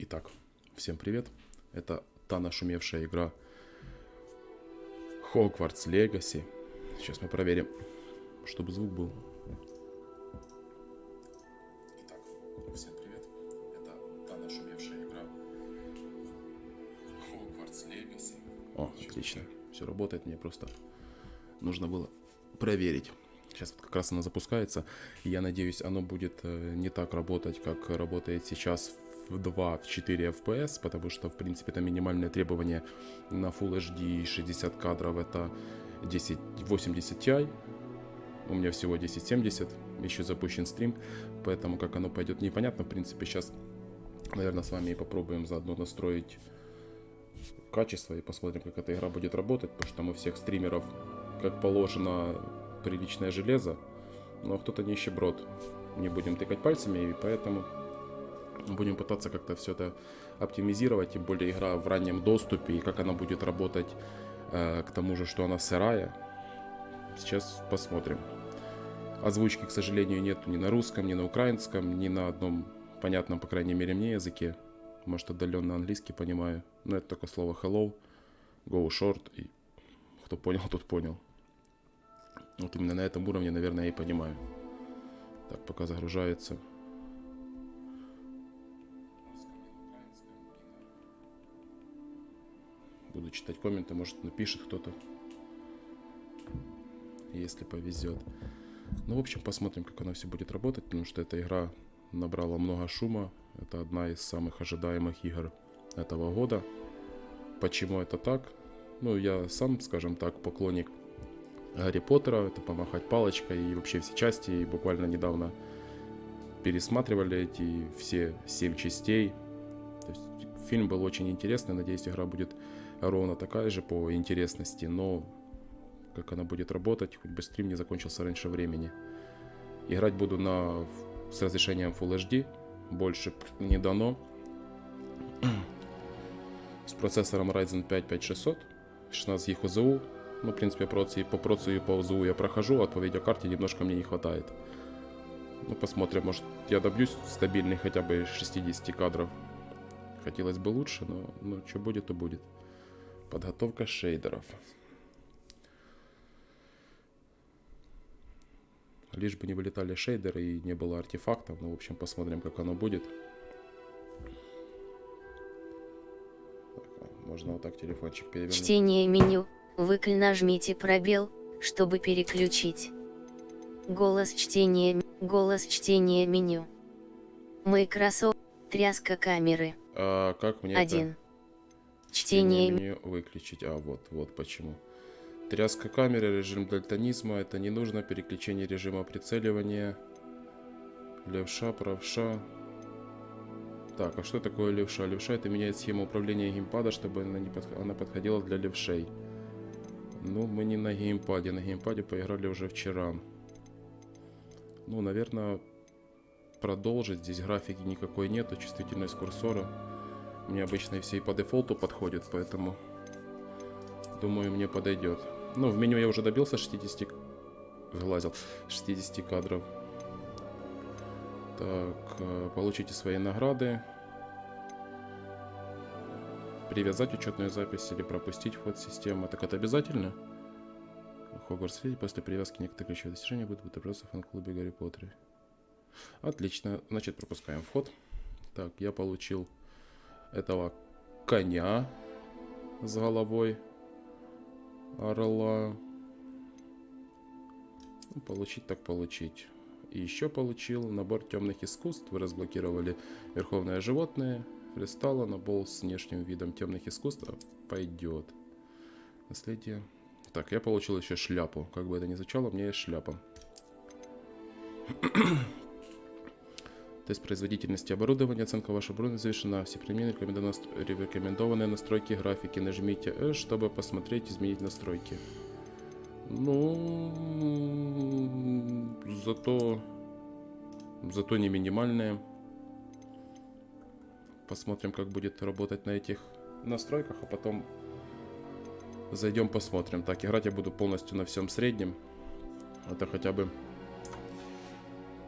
Итак, всем привет. Это та нашумевшая игра Hogwarts Legacy. Сейчас мы проверим, чтобы звук был. Итак, всем привет. Это та нашумевшая игра Hogwarts Legacy. О, отлично. Все работает, мне просто нужно было проверить. Сейчас вот как раз она запускается, и я надеюсь, оно будет не так работать, как работает сейчас в 2-4 FPS, потому что, в принципе, это минимальное требование на Full HD 60 кадров, это 1080 Ti, у меня всего 1070, еще запущен стрим, поэтому как оно пойдет непонятно. В принципе, сейчас, наверное, с вами и попробуем заодно настроить качество и посмотрим, как эта игра будет работать, потому что мы всех стримеров, как положено, приличное железо, но кто-то нищеброд, не будем тыкать пальцами, и поэтому будем пытаться как-то все это оптимизировать, тем более игра в раннем доступе, и как она будет работать, к тому же, что она сырая. Сейчас посмотрим. Озвучки, к сожалению, нет ни на русском, ни на украинском, ни на одном понятном, по крайней мере, мне языке. Может, отдаленно английский понимаю, но это только слово hello, go short, и кто понял, тот понял. Вот именно на этом уровне, наверное, я и понимаю. Так, пока загружается. Буду читать комменты, может, напишет кто-то, если повезет. Ну, в общем, посмотрим, как она все будет работать, потому что эта игра набрала много шума. Это одна из самых ожидаемых игр этого года. Почему это так? Ну, я сам, скажем так, поклонник Гарри Поттера. Это помахать палочкой и вообще все части. И буквально недавно пересматривали эти все 7 частей. То есть фильм был очень интересный. Надеюсь, игра будет ровно такая же по интересности, но как она будет работать, хоть бы стрим не закончился раньше времени. Играть буду с разрешением Full HD, больше не дано. С процессором Ryzen 5 5600, 16 ГБ ОЗУ. Ну, в принципе, по процессу и по ОЗУ я прохожу, а по видеокарте немножко мне не хватает. Ну, посмотрим, может, я добьюсь стабильных хотя бы 60 кадров. Хотелось бы лучше, но что будет, то будет. Подготовка шейдеров. Лишь бы не вылетали шейдеры и не было артефактов. Ну, в общем, посмотрим, как оно будет. Так, можно вот так телефончик перевернуть. Чтение меню. Нажмите пробел, чтобы переключить. Голос чтения меню. Microsoft. Тряска камеры. А как мне 1. это Чтение меню выключить? А вот почему. Тряска камеры, режим дальтонизма, это не нужно. Переключение режима прицеливания. Левша, правша. Так, а что такое левша? Левша — это меняет схему управления геймпада, чтобы она подходила для левшей. Ну, мы не на геймпаде. На геймпаде поиграли уже вчера. Ну, наверное, продолжить. Здесь графики никакой нету, чувствительность курсора. Мне обычно все и по дефолту подходит, поэтому думаю, мне подойдет. Ну, в меню я уже добился 60 кадров. Так, получите свои награды. Привязать учетную запись или пропустить вход в систему. Так это обязательно? Hogwarts Legacy после привязки некоторых ключевых достижений будут отображаться в фан-клубе Гарри Поттера. Отлично, значит, пропускаем вход. Так, я получил этого коня с головой орла. Ну, получить так получить. И еще получил набор темных искусств. Вы разблокировали верховное животное, фристалла, набор с внешним видом темных искусств. Пойдет. Наследие. Так, я получил еще шляпу. Как бы это ни звучало, у меня есть шляпа. Тест производительности оборудования. Оценка вашего оборудования завершена. Все применения рекомендованные настройки графики. Нажмите E, чтобы посмотреть, изменить настройки. Ну, зато не минимальные. Посмотрим, как будет работать на этих настройках, а потом зайдем посмотрим. Так, играть я буду полностью на всем среднем. Это хотя бы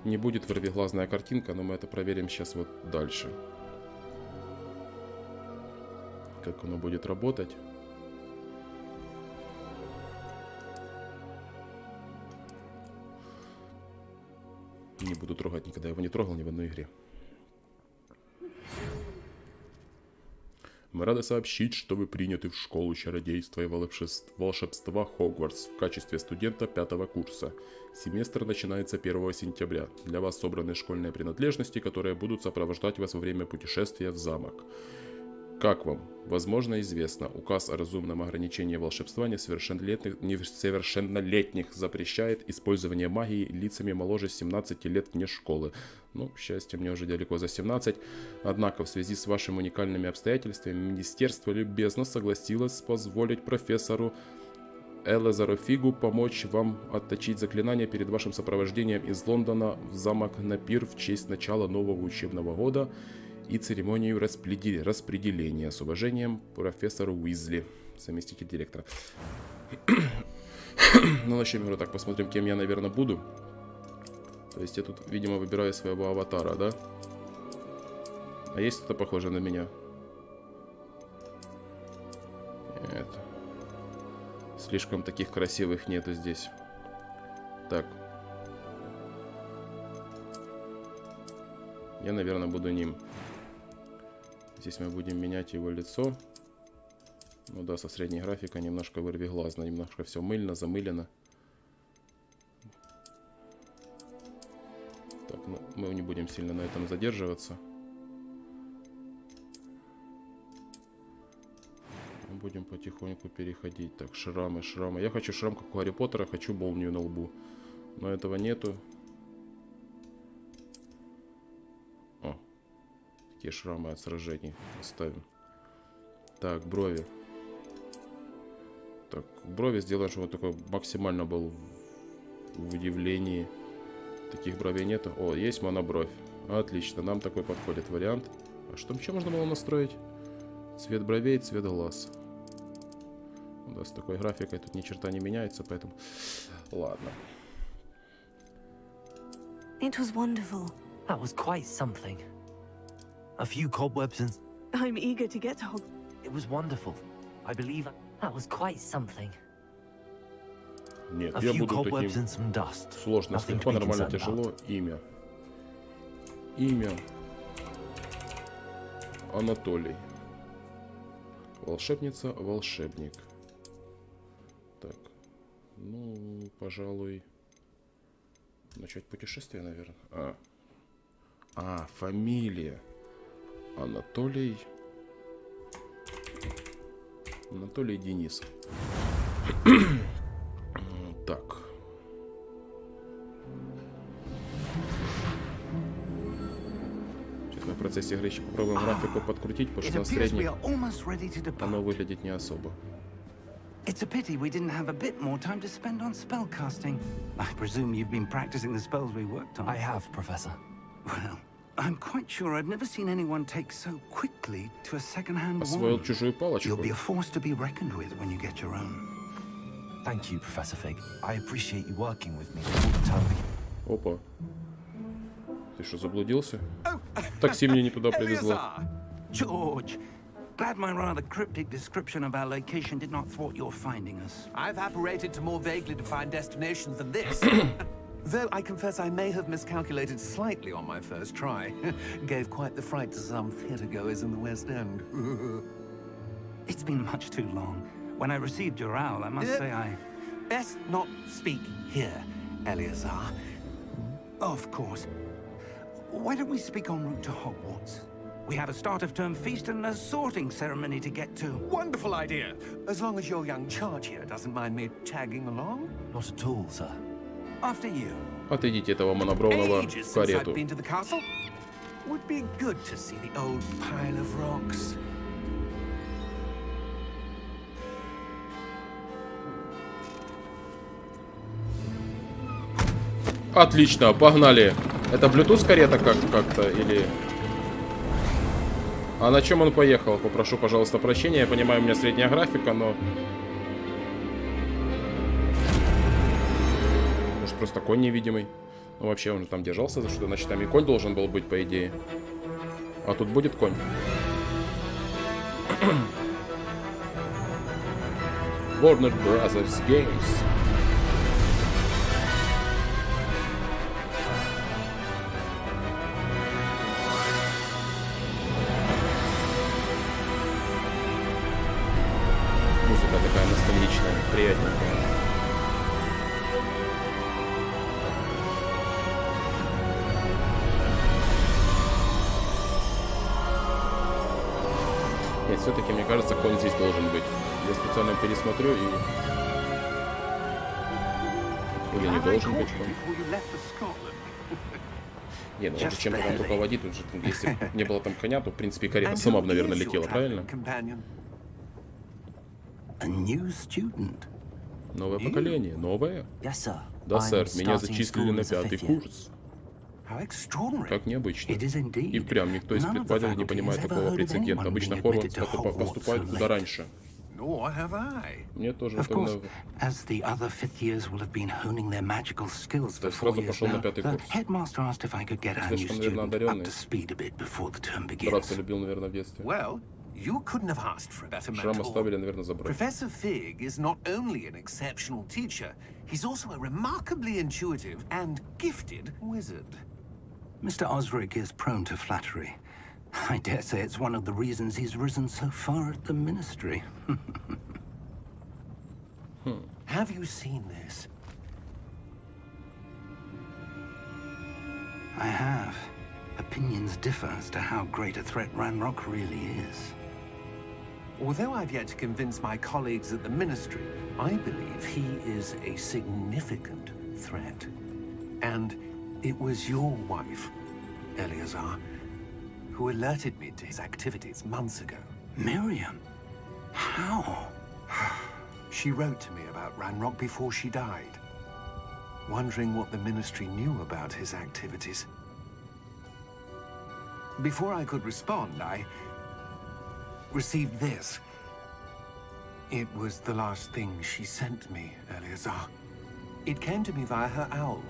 не будет вырвиглазная картинка, но мы это проверим сейчас вот дальше. как оно будет работать. Не буду трогать никогда, его не трогал ни в одной игре. Мы рады сообщить, что вы приняты в школу чародейства и волшебства Хогвартс в качестве студента 5-го курса. Семестр начинается 1 сентября. Для вас собраны школьные принадлежности, которые будут сопровождать вас во время путешествия в замок. Как вам? Возможно, известно, указ о разумном ограничении волшебства несовершеннолетних запрещает использование магии лицами моложе 17 лет вне школы. Ну, к счастью, мне уже далеко за 17. Однако, в связи с вашими уникальными обстоятельствами, министерство любезно согласилось позволить профессору Элазару Фигу помочь вам отточить заклинания перед вашим сопровождением из Лондона в замок на пир в честь начала нового учебного года и церемонию распределения. С уважением, профессор Уизли, заместитель директора. Ну, начнем игру. Так, посмотрим, кем я, наверное, буду. То есть я тут, видимо, выбираю своего аватара, да? А есть кто-то похожий на меня? Нет. Слишком таких красивых нету здесь. Так. Я, наверное, буду ним. Здесь мы будем менять его лицо. Ну да, со средней графикой немножко вырвиглазно, немножко все мыльно, замылено. Так, ну, мы не будем сильно на этом задерживаться. Мы будем потихоньку переходить. Так, шрамы, шрамы. Я хочу шрам, как у Гарри Поттера, хочу молнию на лбу. Но этого нету. Такие шрамы от сражений оставим. Так, брови. Так, брови сделаем, чтобы он такой максимально был в удивлении. Таких бровей нету. О, есть монобровь. Отлично, нам такой подходит вариант. А что еще можно было настроить? Цвет бровей, цвет глаз. Да, с такой графикой тут ни черта не меняется, поэтому... Ладно. It was wonderful. That was quite something. A few cobwebs and... I'm eager to get to Hogwarts. It was wonderful. I believe that was quite something. Нет, A я few буду cobwebs таким and some dust. сложно, Nothing to слегка, be нормально, concerned тяжело. about. Имя. Имя. Анатолий. Волшебница, волшебник. Так. Ну, пожалуй... Начать путешествие, наверное. Фамилия. Анатолий. Анатолий Денис. Так. Сейчас мы в процессе игры еще попробуем графику подкрутить, потому что на средней оно выглядит не особо. It's a pity we didn't have a bit more time to spend on spellcasting. I presume you've been practicing the spells we worked on. I have, Professor. Well, I'm quite sure I've never seen anyone take so quickly to a second-hand Освоил wand. чужую палочку. You'll be a force to be reckoned with when you get your own. Thank you, Professor Fig. I appreciate you working with me all the time. Опа. Ты что, заблудился? Такси мне не туда привезло. George, glad my rather cryptic description of our location did not thwart your finding us. I've apparated to more vaguely defined destinations than this. Though I confess I may have miscalculated slightly on my first try. Gave quite the fright to some theatregoers in the West End. It's been much too long. When I received your owl, I must say I... Best not speak here, Eleazar. Of course. Why don't we speak en route to Hogwarts? We have a start-of-term feast and a sorting ceremony to get to. Wonderful idea. As long as your young charge here doesn't mind me tagging along. Not at all, sir. After you. Отойдите этого монобровного Ages в since I've карету. been to the castle. Would be good to see the old pile of rocks. Отлично, погнали. Это Bluetooth карета как-то или... А на чем он поехал? Попрошу, пожалуйста, прощения. Я понимаю, у меня средняя графика, но... Может, просто конь невидимый? Ну, вообще, он же там держался за что, значит, там и конь должен был быть, по идее. А тут будет конь. Warner Brothers Games. Музыка такая ностальгичная, приятненькая. Нет, все-таки, мне кажется, кон здесь должен быть. Я специально пересмотрю и... Или не должен быть кон. Не, ну он же чем-то там руководит. Он же, если бы не было там коня, то, в принципе, карета сама бы, наверное, летела, правильно? Новое поколение. Новое? Да, сэр. Меня зачислили на 5-й курс. Как необычно. И впрямь никто из преподавателей не понимает такого прецедента. Обычно Хогвартс поступает куда раньше. Мне тоже сразу пошел на 5-й курс. Слишком, наверное, одаренный. Драться любил, наверное, в детстве. You couldn't have asked for a better Шрам mentor. оставили, наверное, забрать. Professor Fig is not only an exceptional teacher, he's also a remarkably intuitive and gifted wizard. Mr. Osric is prone to flattery. I dare say it's one of the reasons he's risen so far at the ministry. Have you seen this? I have. Opinions differ as to how great a threat Ranrock really is. Although I've yet to convince my colleagues at the ministry, I believe he is a significant threat. And it was your wife, Eleazar, who alerted me to his activities months ago. Miriam? How? She wrote to me about Ranrock before she died, wondering what the ministry knew about his activities. Before I could respond, I received this. It was the last thing she sent me, Eleazar. It came to me via her owl,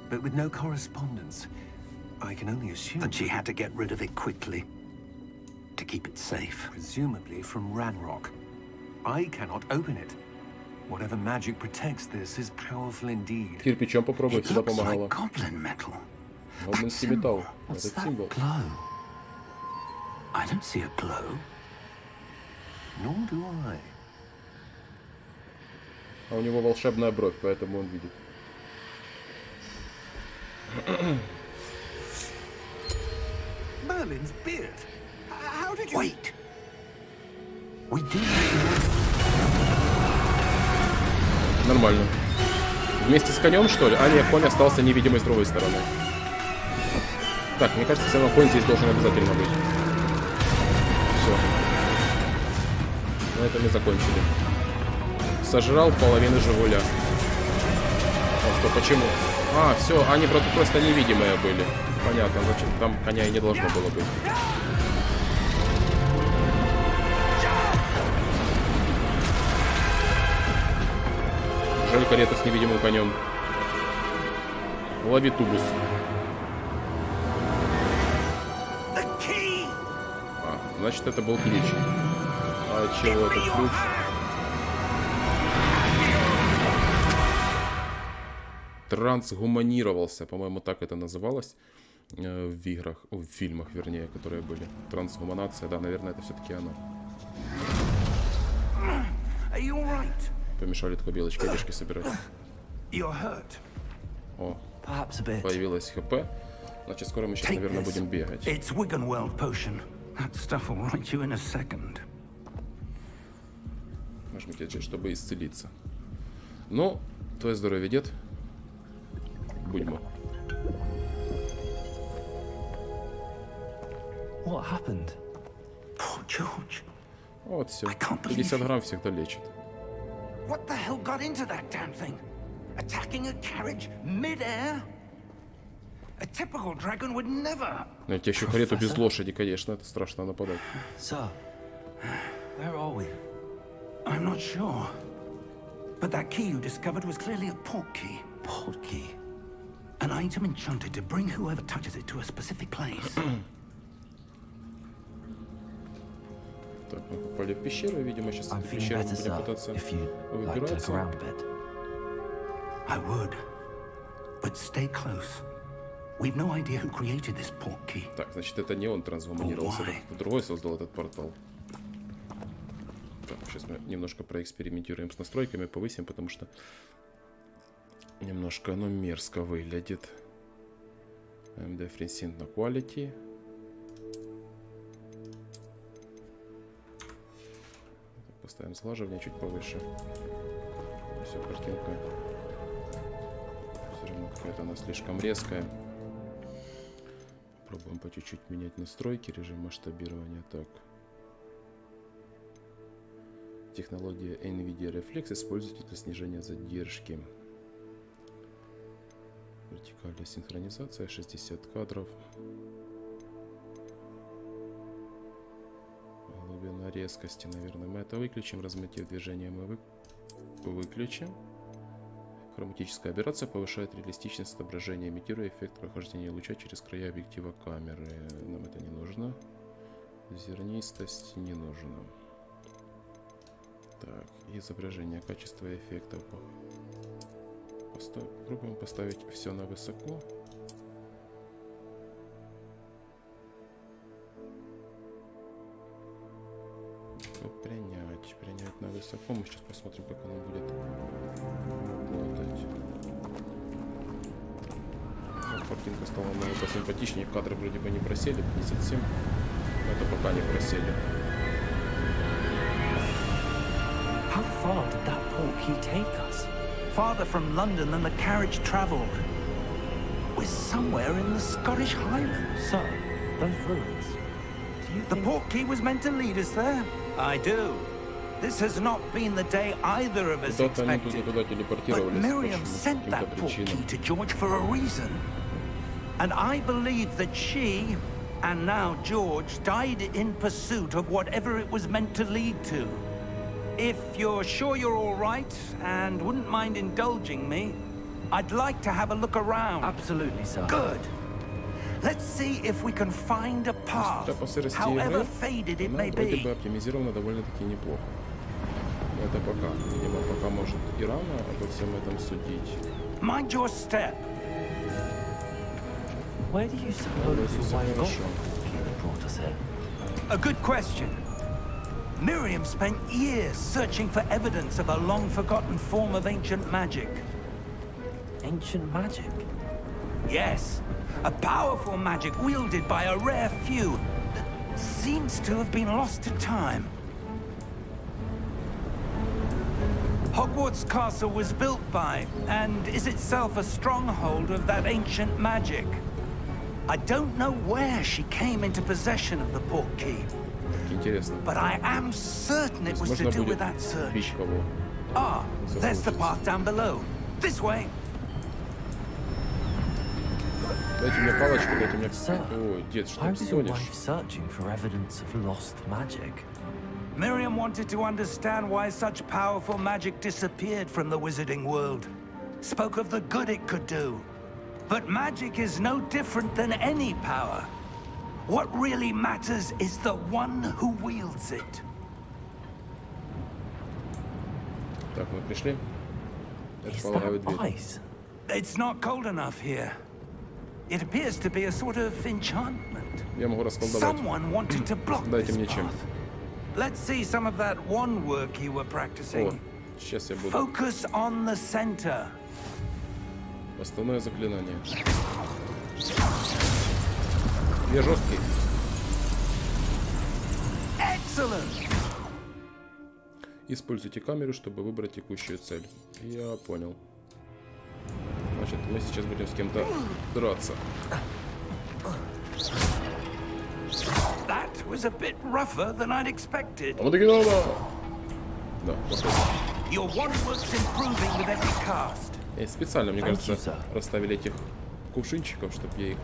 but with no correspondence. I can only assume that she had to get rid of it quickly to keep it safe. Presumably from Ranrock. I cannot open it. Whatever magic protects this is powerful indeed. Кирпичом попробуй, It всегда looks помогало. like goblin metal. Гоблинский металл. What's Этот that символ. glow? I don't see a glow. Nor do I. А у него волшебная бровь, поэтому он видит. Merlin's beard. How did you... Wait! We do. Нормально. Вместе с конем, что ли? А нет, конь остался невидимый с другой стороны. Так, мне кажется, все равно конь здесь должен обязательно быть. Все. На этом мы закончили. Сожрал половину Жигуля. О, стоп, почему? А, все, они просто невидимые были. Понятно, значит, там коня и не должно было быть. Жаль карету с невидимым конем. Лови тубус. А, значит, это был ключ. А чего этот ключ? Трансгуманировался, по-моему, так это называлось в играх, в фильмах, вернее, которые были. Трансгуманация, да, наверное, это все-таки оно. Помешали такой белочкой орешки собирать. О, появилась ХП. Значит, скоро мы сейчас, наверное, будем бегать. Нажмите здесь, чтобы исцелиться. Ну, твое здоровье, дед. Будьмо. What happened? Poor George. Вот все. 50 грамм всегда лечит. What the hell got into that damn thing? Attacking a carriage mid-air? A typical dragon would never. Ну, тебе еще карету без лошади, конечно, это страшно нападать. Sir, where are we? I'm not sure. But that key you discovered was clearly a port key. Port key. An item enchanted to bring whoever touches it to a specific place. Так, мы попали в пещеру, видимо, сейчас I'm из feeling пещеры better, будем sir, пытаться if you'd like to look выбираться. around a bit. I would. But stay close. We've no idea who created this portkey. Так, значит, это не он трансгуманировался, это кто-то другой создал этот портал. Так, сейчас мы немножко проэкспериментируем с настройками, повысим, потому что немножко оно мерзко выглядит. AMD FreeSync на Quality. Поставим слаживание чуть повыше. Все, картинка все равно какая-то она слишком резкая. Пробуем по чуть-чуть менять настройки, режим масштабирования. Так. Технология NVIDIA Reflex используйте для снижения задержки. Вертикальная синхронизация, 60 кадров. Глубина резкости, наверное, мы это выключим. Разметив движение мы выключим. Хроматическая операция повышает реалистичность отображения, имитируя эффект прохождения луча через края объектива камеры. Нам это не нужно. Зернистость не нужно. Так, изображение, качество эффектов. Пробуем поставить все на высоко. Принять на высоко. Мы сейчас посмотрим, как оно будет работать. Вот, картинка стала намного симпатичнее. Кадры вроде бы не просели. 57. Но это пока не просели. How far did that portkey take us? Farther from London than the carriage travelled. We're somewhere in the Scottish Highlands. So, those ruins. Do you The think... portkey was meant to lead us there? I do. This has not been the day either of us Куда-то они expected. туда But телепортировались. Miriam по sent that каким-то причинам. portkey to George for a reason. And I believe that she, and now George, died in pursuit of whatever it was meant to lead to. If you're sure you're all right and wouldn't mind indulging me, I'd like to have a look around. Absolutely, sir. Good. Let's see if we can find a path, По сырости however игры, faded it она may вроде be. бы оптимизирована довольно-таки неплохо. Это пока. Видимо, пока может и рано обо всем этом судить. Mind your step. Where do you suppose Вроде your все wife got хорошо. the portkey that brought us here? A good question. Miriam spent years searching for evidence of a long-forgotten form of ancient magic. Ancient magic? Yes, a powerful magic wielded by a rare few that seems to have been lost to time. Hogwarts Castle was built by, and is itself a stronghold of that ancient magic. I don't know where she came into possession of the portkey, Интересно. but I am certain it was to Можно do with будет that search. бить кого? Ah, there's the path down below. This way. Дайте мне палочку, дайте мне... Sir, Ой, дед, что why ты was your стонешь? wife searching for evidence of lost magic? Miriam wanted to understand why such powerful magic disappeared from the wizarding world. Spoke of the good it could do. But magic is no different than any power. What really matters is the one who wields it. Так, мы пришли. Is Располагаю that дверь. ice? It's not cold enough here. It appears to be a sort of enchantment. Я могу расколдовать. Someone wanted to block Дайте this мне чем. path. Let's see some of that one work you were О, practicing. сейчас я буду. Focus on the center. Основное заклинание. Я жесткий. Excellent. Используйте камеру, чтобы выбрать текущую цель. Я понял. Значит, мы сейчас будем с кем-то драться. That was a bit rougher than I'd expected. Да, похоже. Your one work's improving with every cast. И специально, мне Thank you, кажется, sir. расставили этих кувшинчиков, чтобы я их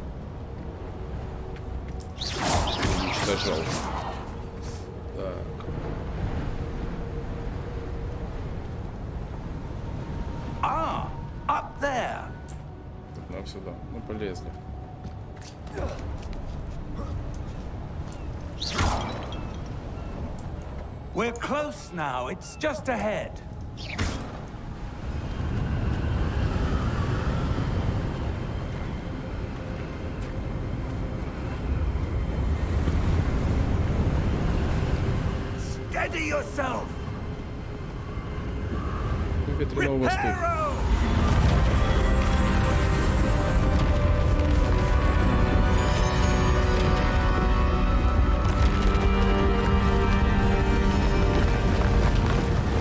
уничтожал. Так. Ah, up there. Так, нам сюда. Мы полезли. We're close now. It's just ahead. Steady yourself. Ветряного востока. Reparo!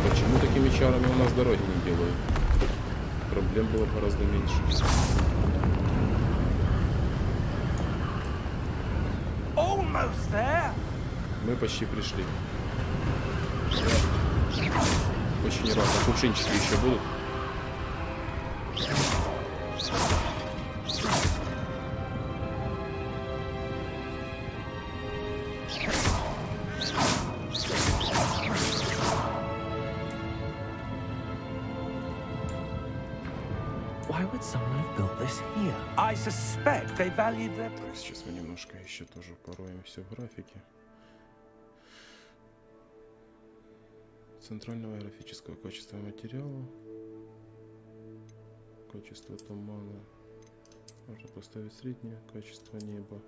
Почему такими чарами у нас дороги не делают? Проблем было гораздо меньше. Almost there. Мы почти пришли. Очень рад. А кувшинчики еще будут? Why would someone have built this here? I suspect they valued their... Так, сейчас мы немножко еще тоже пороем все в графике. Центрального графического качества материала. Качество тумана. Можно поставить среднее. Качество неба.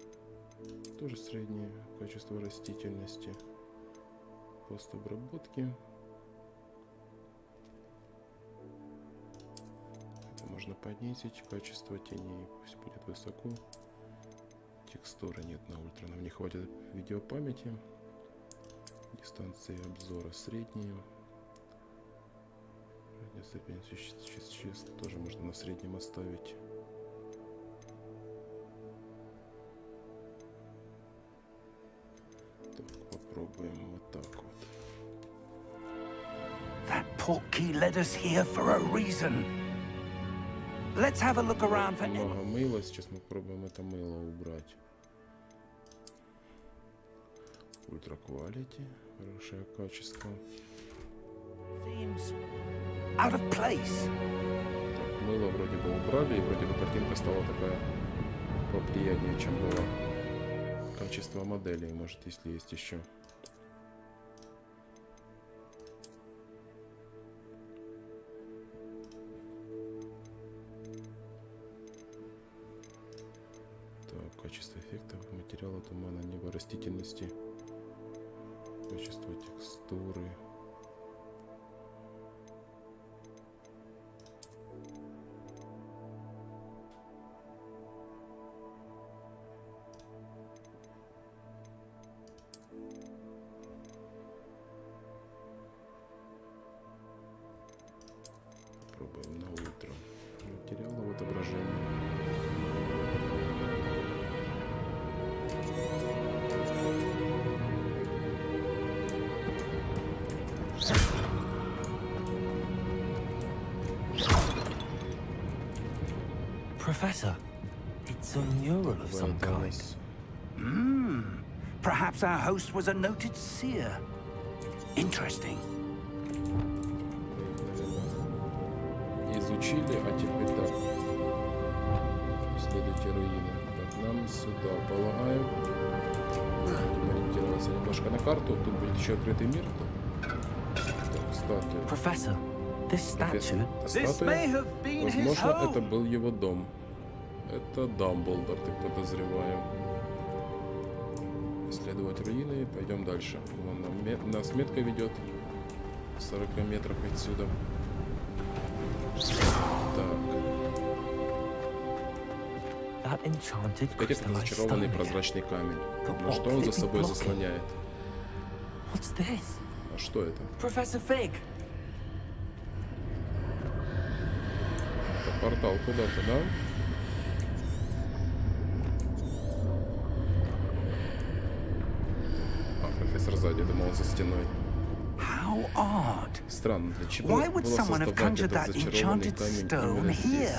Тоже среднее. Качество растительности. Постобработки. Это можно понизить. Качество теней пусть будет высоко. Текстуры нет на ультра. Нам не хватит видеопамяти. Дистанции обзора средние. Степень тоже можно на среднем оставить. Так, попробуем вот так вот. That portkey led us here for a reason. Let's have a look around for... Много мыла. Сейчас мы попробуем это мыло убрать. Ультра quality. Хорошее качество. Seems out of place. Так, мыло вроде бы убрали, и вроде бы картинка стала такая поприятнее, чем было. Качество моделей, может, если есть еще. Так, качество эффектов, материала, тумана, неба, растительности. Качество текстуры. Попробуем на ультра. Материалы в отображении. Professor, it's a mural of some kind. Perhaps our host was a noted seer. Interesting. Изучили, а теперь так. Исследуйте руины. Так, нам сюда, полагаю. Будем ориентироваться немножко на карту. Тут будет еще открытый мир. Так, статуя. Professor, this statue. Статуя. Возможно, это был его дом. Это Дамблдор, так подозреваем. Исследовать руины. Пойдем дальше. Вон нас метка ведет. В 40 метрах отсюда. Так. Опять этот зачарованный прозрачный камень. Но что он за собой заслоняет? А что это? Это портал куда-то, да? А, профессор сзади, думал, он за стеной. Странно, для чего было создавать этот зачарованный камень именно здесь?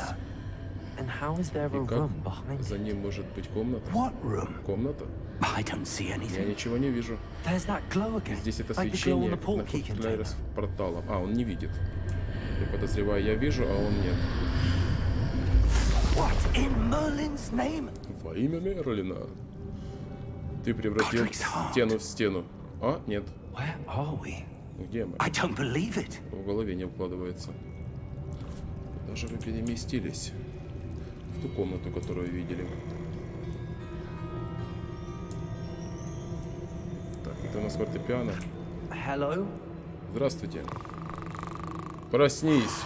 И как за ним может быть комната? Комната? Я ничего не вижу. Здесь это свечение, как на футляре с порталом. А, он не видит. Я подозреваю, я вижу, а он нет. Во имя Мерлина. Ты превратил стену в стену. А, нет. Where are we? Где мы? I don't believe it. В голове не укладывается. Куда же вы переместились? В ту комнату, которую видели. Так, это у нас фортепиано. Hello? Здравствуйте. Проснись.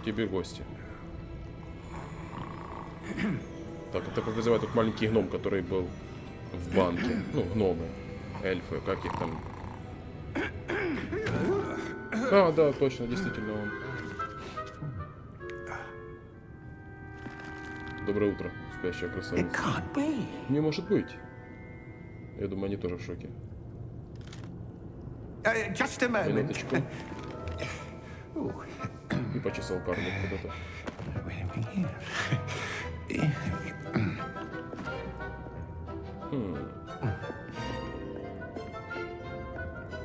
К тебе гости. Так, это как вызывает тот маленький гном, который был в банке. Ну, гномы, эльфы, как их там. А, да, точно, действительно он. Доброе утро, спящая It красавица. can't be. Не может быть. Я думаю, они тоже в шоке. Just a moment. Минуточку. И почесал карлик куда-то.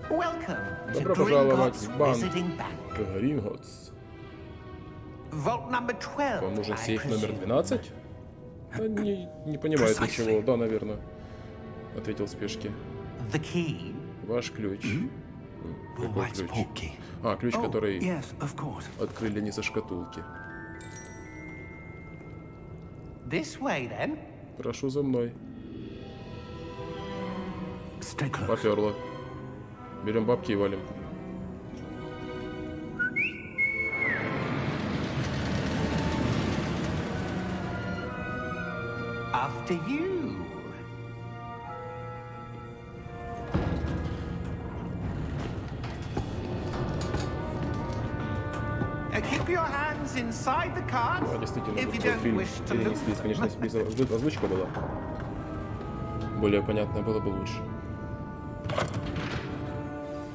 Welcome to Добро пожаловать Gringotts в банк. Visiting Bank. Гринготс. Vault number 12. Вам нужен I сейф номер presume. 12? Да, не понимает ничего. Да, наверное. Ответил в спешке. The key. Ваш ключ. Your Какой wife's ключ? portkey. А, ключ, Oh, который yes, of course. открыли не со шкатулки. This way, then. Прошу за мной. Stay close. Поперло. Берем бабки и валим. After you. Keep your hands inside the cart А, действительно, if you тут don't фильм wish to look. перенеслись. Конечно, если бы озвучка была более понятная, было бы лучше.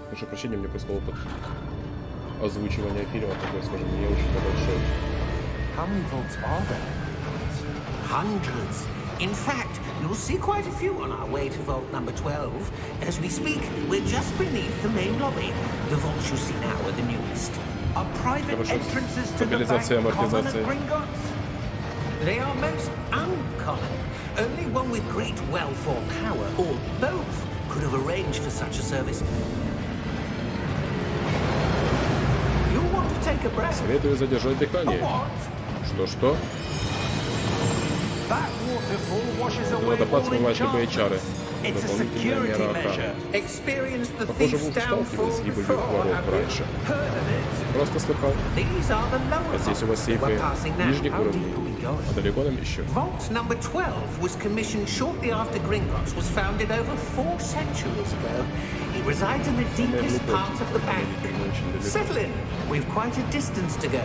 Прошу прощения, мне просто опыт озвучивания фильма такой, скажем, не очень большой. How many vaults are there? Hundreds. In fact, you'll see quite a few on our way to vault number 12. As we speak, we're just beneath the main lobby. The vaults you see now are the newest. Are private Хорошо. entrances to the bank Стабилизация, common at амортизация. Gringotts? They are most uncommon. Only one with great wealth or power, or both, could have arranged for such a service. You'll want to take a breath. Советую задержать дыхание. What? Что-что? That waterfall washes away Водопад all смывает любые enchantments. чары. It's a Дополнительная security мера measure. охраны. Experienced the Похоже, thief's вы сталкивались с downfall гибелью before, воров have you? раньше. Heard of it? Просто слыхал. These are the lower А здесь у вас vaults сейфы we're passing now. нижних How deep уровней. are we going? А далеко нам еще? Vault number 12 was commissioned shortly after Gringotts was founded over 4 centuries ago. It resides in the deepest part of the bank. Settle in. We've quite a distance to go.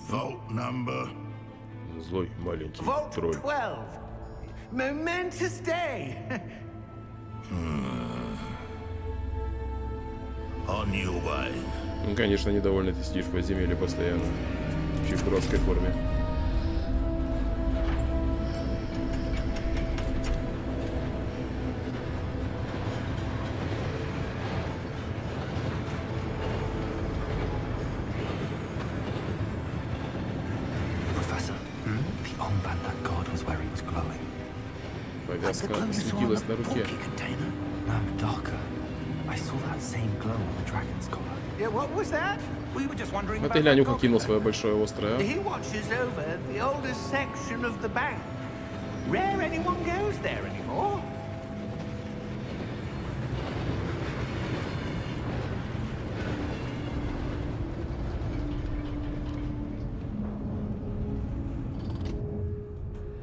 Vault number. Злой маленький Vault тролль. 12. Momentous day. On your way. Ну, конечно, недовольный ты сидишь в подземелье постоянно. Вообще в дурацкой форме. Professor, the armband that guard was wearing was glowing. Повязка светилась на руке. Container. No, darker. I saw that same glow on the dragon's collar. Yeah, what was that? We were just wondering А about ты глянь, that как кинул goblin. свое большое острое, а? He watches over the oldest section of the bank. Rare anyone goes there anymore.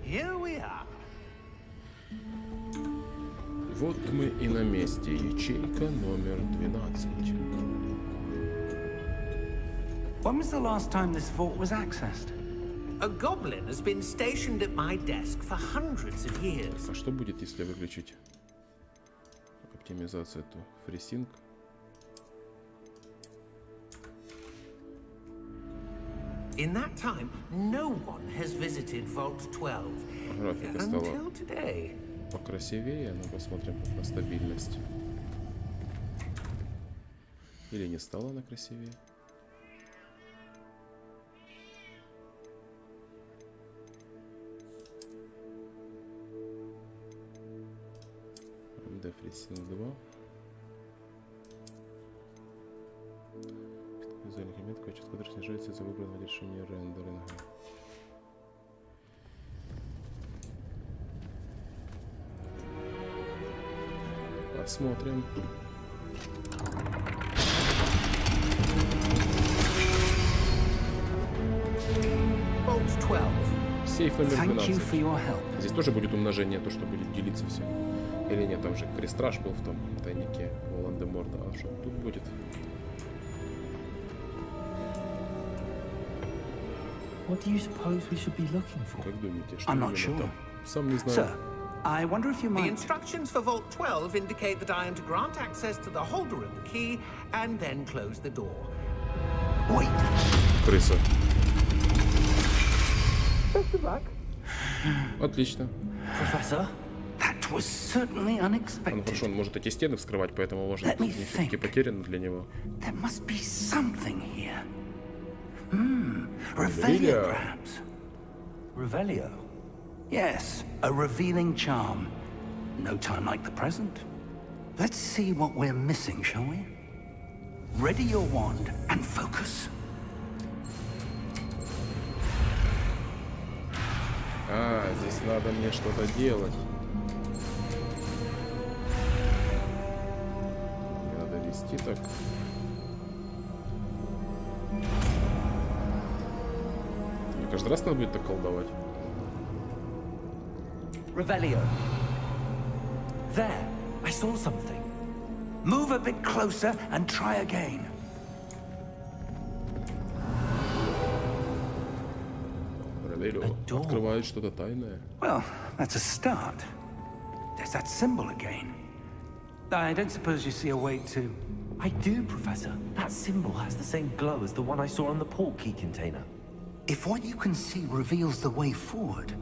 Here we are. Вот мы и на месте. Ячейка номер 12. When was the last time this vault was accessed? A goblin has been stationed at my desk for hundreds of years. А что будет, если выключить оптимизацию эту? FreeSync? In that time, no one has visited Vault 12 Графика стала until today. покрасивее, но посмотрим на стабильность. Или не стала она красивее? Дефрисинг 2. Визуальных элементов, качество которых снижается из-за выбранного решения рендеринга. Посмотрим. Сейф номер 12. Здесь тоже будет умножение, то, что будет делиться все. Или нет, там же крестраж был в том тайнике Волан-де-Морта. А что тут будет? Как думаете, что именно там? Сам не знаю. I wonder if you The might... instructions for Vault 12 indicate that I am to grant access to the holder of the key and then close the door. Wait! Крыса. Отлично. Professor, that was certainly Ну unexpected. хорошо, он может эти стены вскрывать, поэтому может Let me не все-таки think. потеряно для него. There must be something here. Revelio, Revelio. perhaps? Revelio. Yes, a revealing charm. No time like the present. Let's see what we're missing, shall we? Ready your wand and focus. А, здесь надо мне что-то делать. Надо вести так. Мне каждый раз надо будет так колдовать. Revelio. There, I saw something. Move a bit closer and try again. Ревелио. Открывает что-то тайное. Well, that's a start. There's that symbol again. I don't suppose you see a way to... I do, Professor. That symbol has the same glow as the one I saw on the port key container. If what you can see reveals the way forward,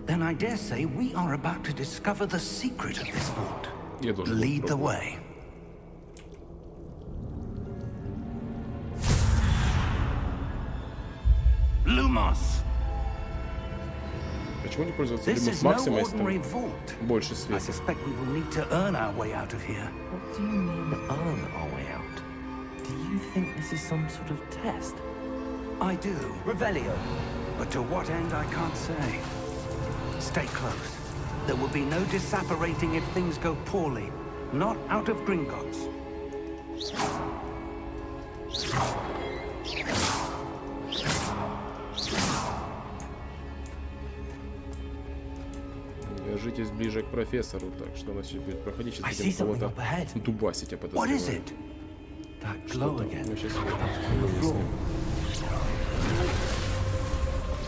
then I dare say we are about to discover the secret of this vault. Я должен Lead the попробовать. way. Lumos! Почему не пользоваться This Люмос is no Максима, если ordinary там vault. больше I света? suspect we will need to earn our way out of here. What do you mean, earn our way out? Do you think this is some sort of test? I do, Revelio. but to what end I can't say. Stay close. There will be no disapparating if things go poorly. Not out of Gringotts. Держитесь ближе к профессору, так что она сейчас будет проходить, I сейчас see будем something кого-то up ahead. дубасить, я What is подозреваю. it? That Что glow там? again. Мы сейчас On the floor. выясним.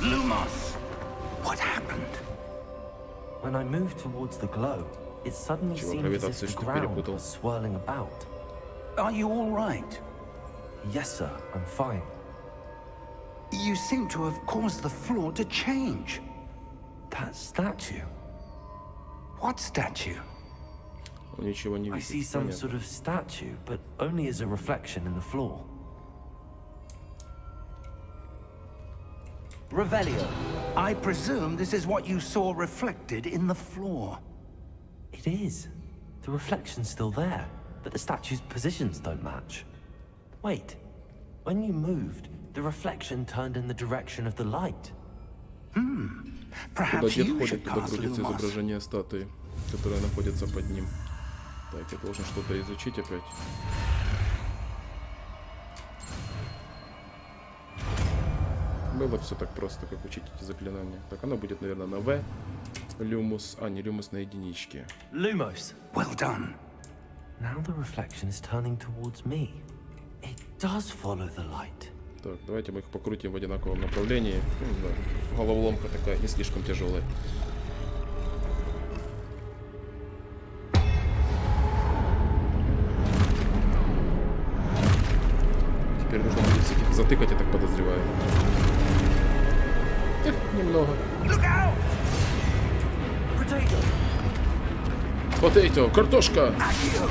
Lumos! What happened? When I moved towards the glow, it suddenly Чего, seemed as if гравитацию the что ground перепутал? was swirling about. Are you all right? Yes, sir, I'm fine. You seem to have caused the floor to change. That statue. What statue? Он ничего не I видит. see some Понятно. sort of statue, but only as a reflection in the floor. Revelio. I presume this is what you saw reflected in the floor. It is. The reflection's still there, but the statue's positions don't match. Wait. When you moved, the reflection turned in the direction of the light. Куда Perhaps дед you ходит, should туда cast крутится Lumos. изображение статуи, которая находится под ним. Так, я должен что-то изучить опять. Было все так просто, как учить эти заклинания. Так, оно будет, наверное, на В. Люмус. А, не люмус на единичке. Lumos. Well done. Now the reflection is turning towards me. It does follow the light. Так, давайте мы их покрутим в одинаковом направлении. Ну, не знаю, головоломка такая, не слишком тяжелая. Теперь нужно будет всяких затыкать, я так подозреваю. Немного. Potato! Potato, картошка! Accio!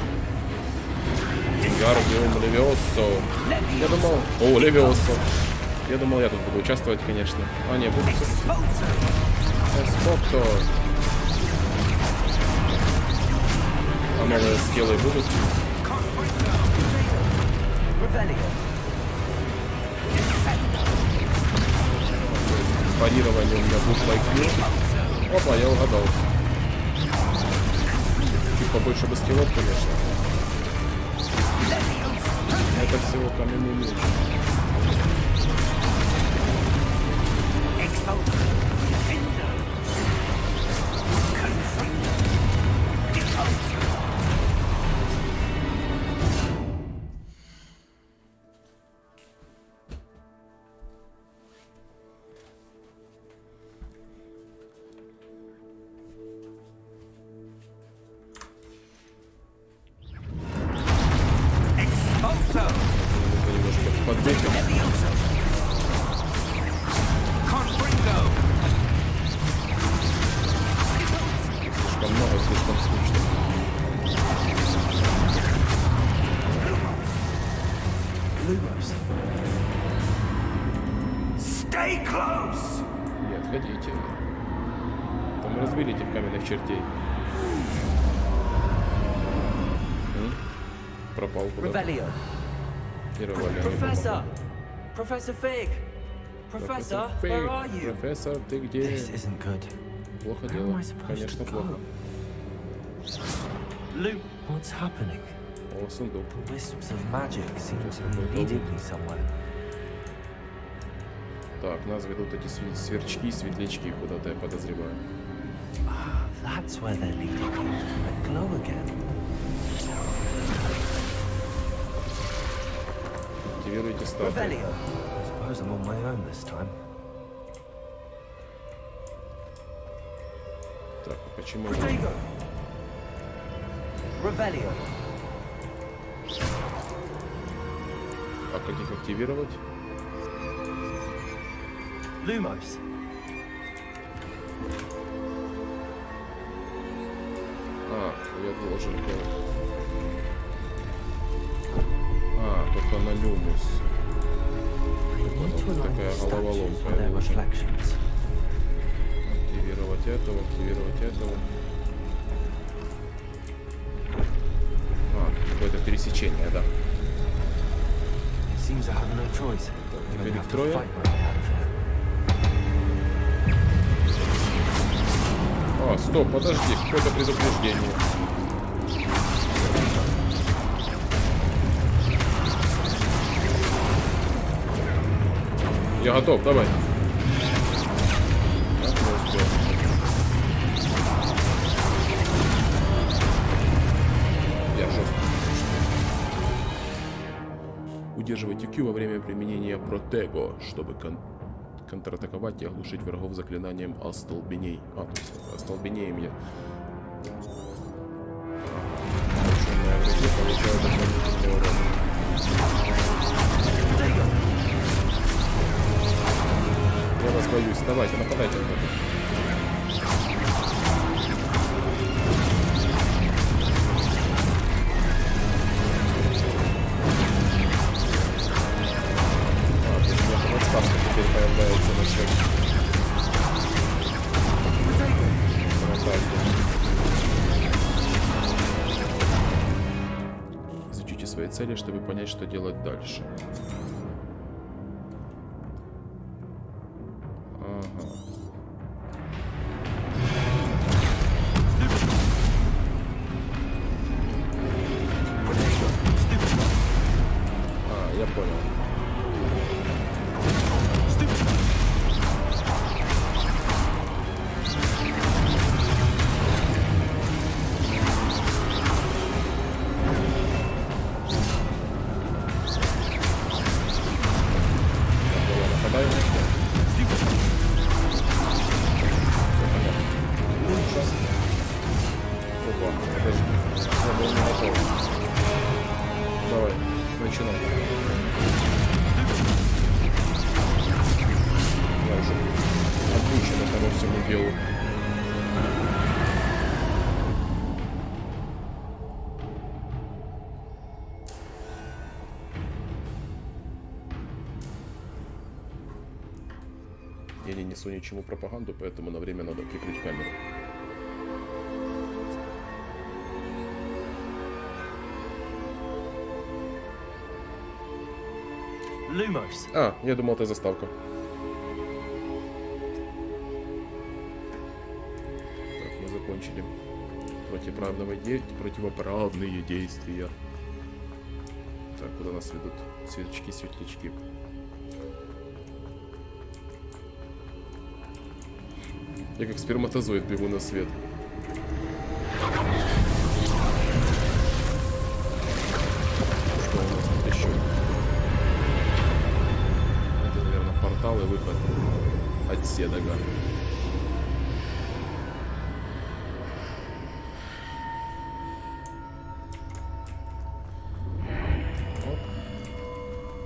Вингардиум Левиосо. Я думал... О, Левиосо. Я думал, я тут буду участвовать, конечно. А, не, буду... Эспокто. А новые скиллы будут? Парирование у меня будет лайком. Опа, я угадал. Чуть побольше бы скиллов, конечно. Это всего каменный меч. Не отходите. Там разбили этих каменных чертей. Пропал куда-то. Professor! Professor Fig! Professor, where are you? Профессор, ты где? This isn't good. Плохо Where дело. am I supposed Конечно, to плохо. go? Luke, what's happening? О, сундук. The wisps of magic seem to be leading me somewhere. Так, нас ведут эти сверчки, светлячки куда-то, я подозреваю. Ah, that's where they're leading me. I glow again. Активируйте статую. I suppose I'm on my own this time. Так, почему? Revelio. А как их активировать? Lumos. А, я должен был... А, только на люмус. Вот такая головоломка. Я должен активировать этого, активировать этого. А, какое-то пересечение, да. Теперь их трое. А, стоп, подожди, какое-то предупреждение. Я готов, давай. Так, не успел. Я жестко. Удерживайте Q во время применения протего, чтобы контратаковать и оглушить врагов заклинанием остолбеней. А, то есть остолбенеем я. Полученное враги получают дополнительный урон. Я вас боюсь. Давайте, нападайте на это. Подсказка теперь появляется на счет. Изучите свои цели, чтобы понять, что делать дальше. Ага. А, я понял. Давай, начинай. Я уже обучен этому всему делу. Я не несу ничему пропаганду, поэтому на время надо прикрыть камеру. Lumos. А, я думал, это заставка. Так, мы закончили противоправные действия. Так, куда нас ведут? Светлячки, светлячки. Я как сперматозоид бегу на свет. Что у нас тут еще? Это, наверное, портал и выход от Седога.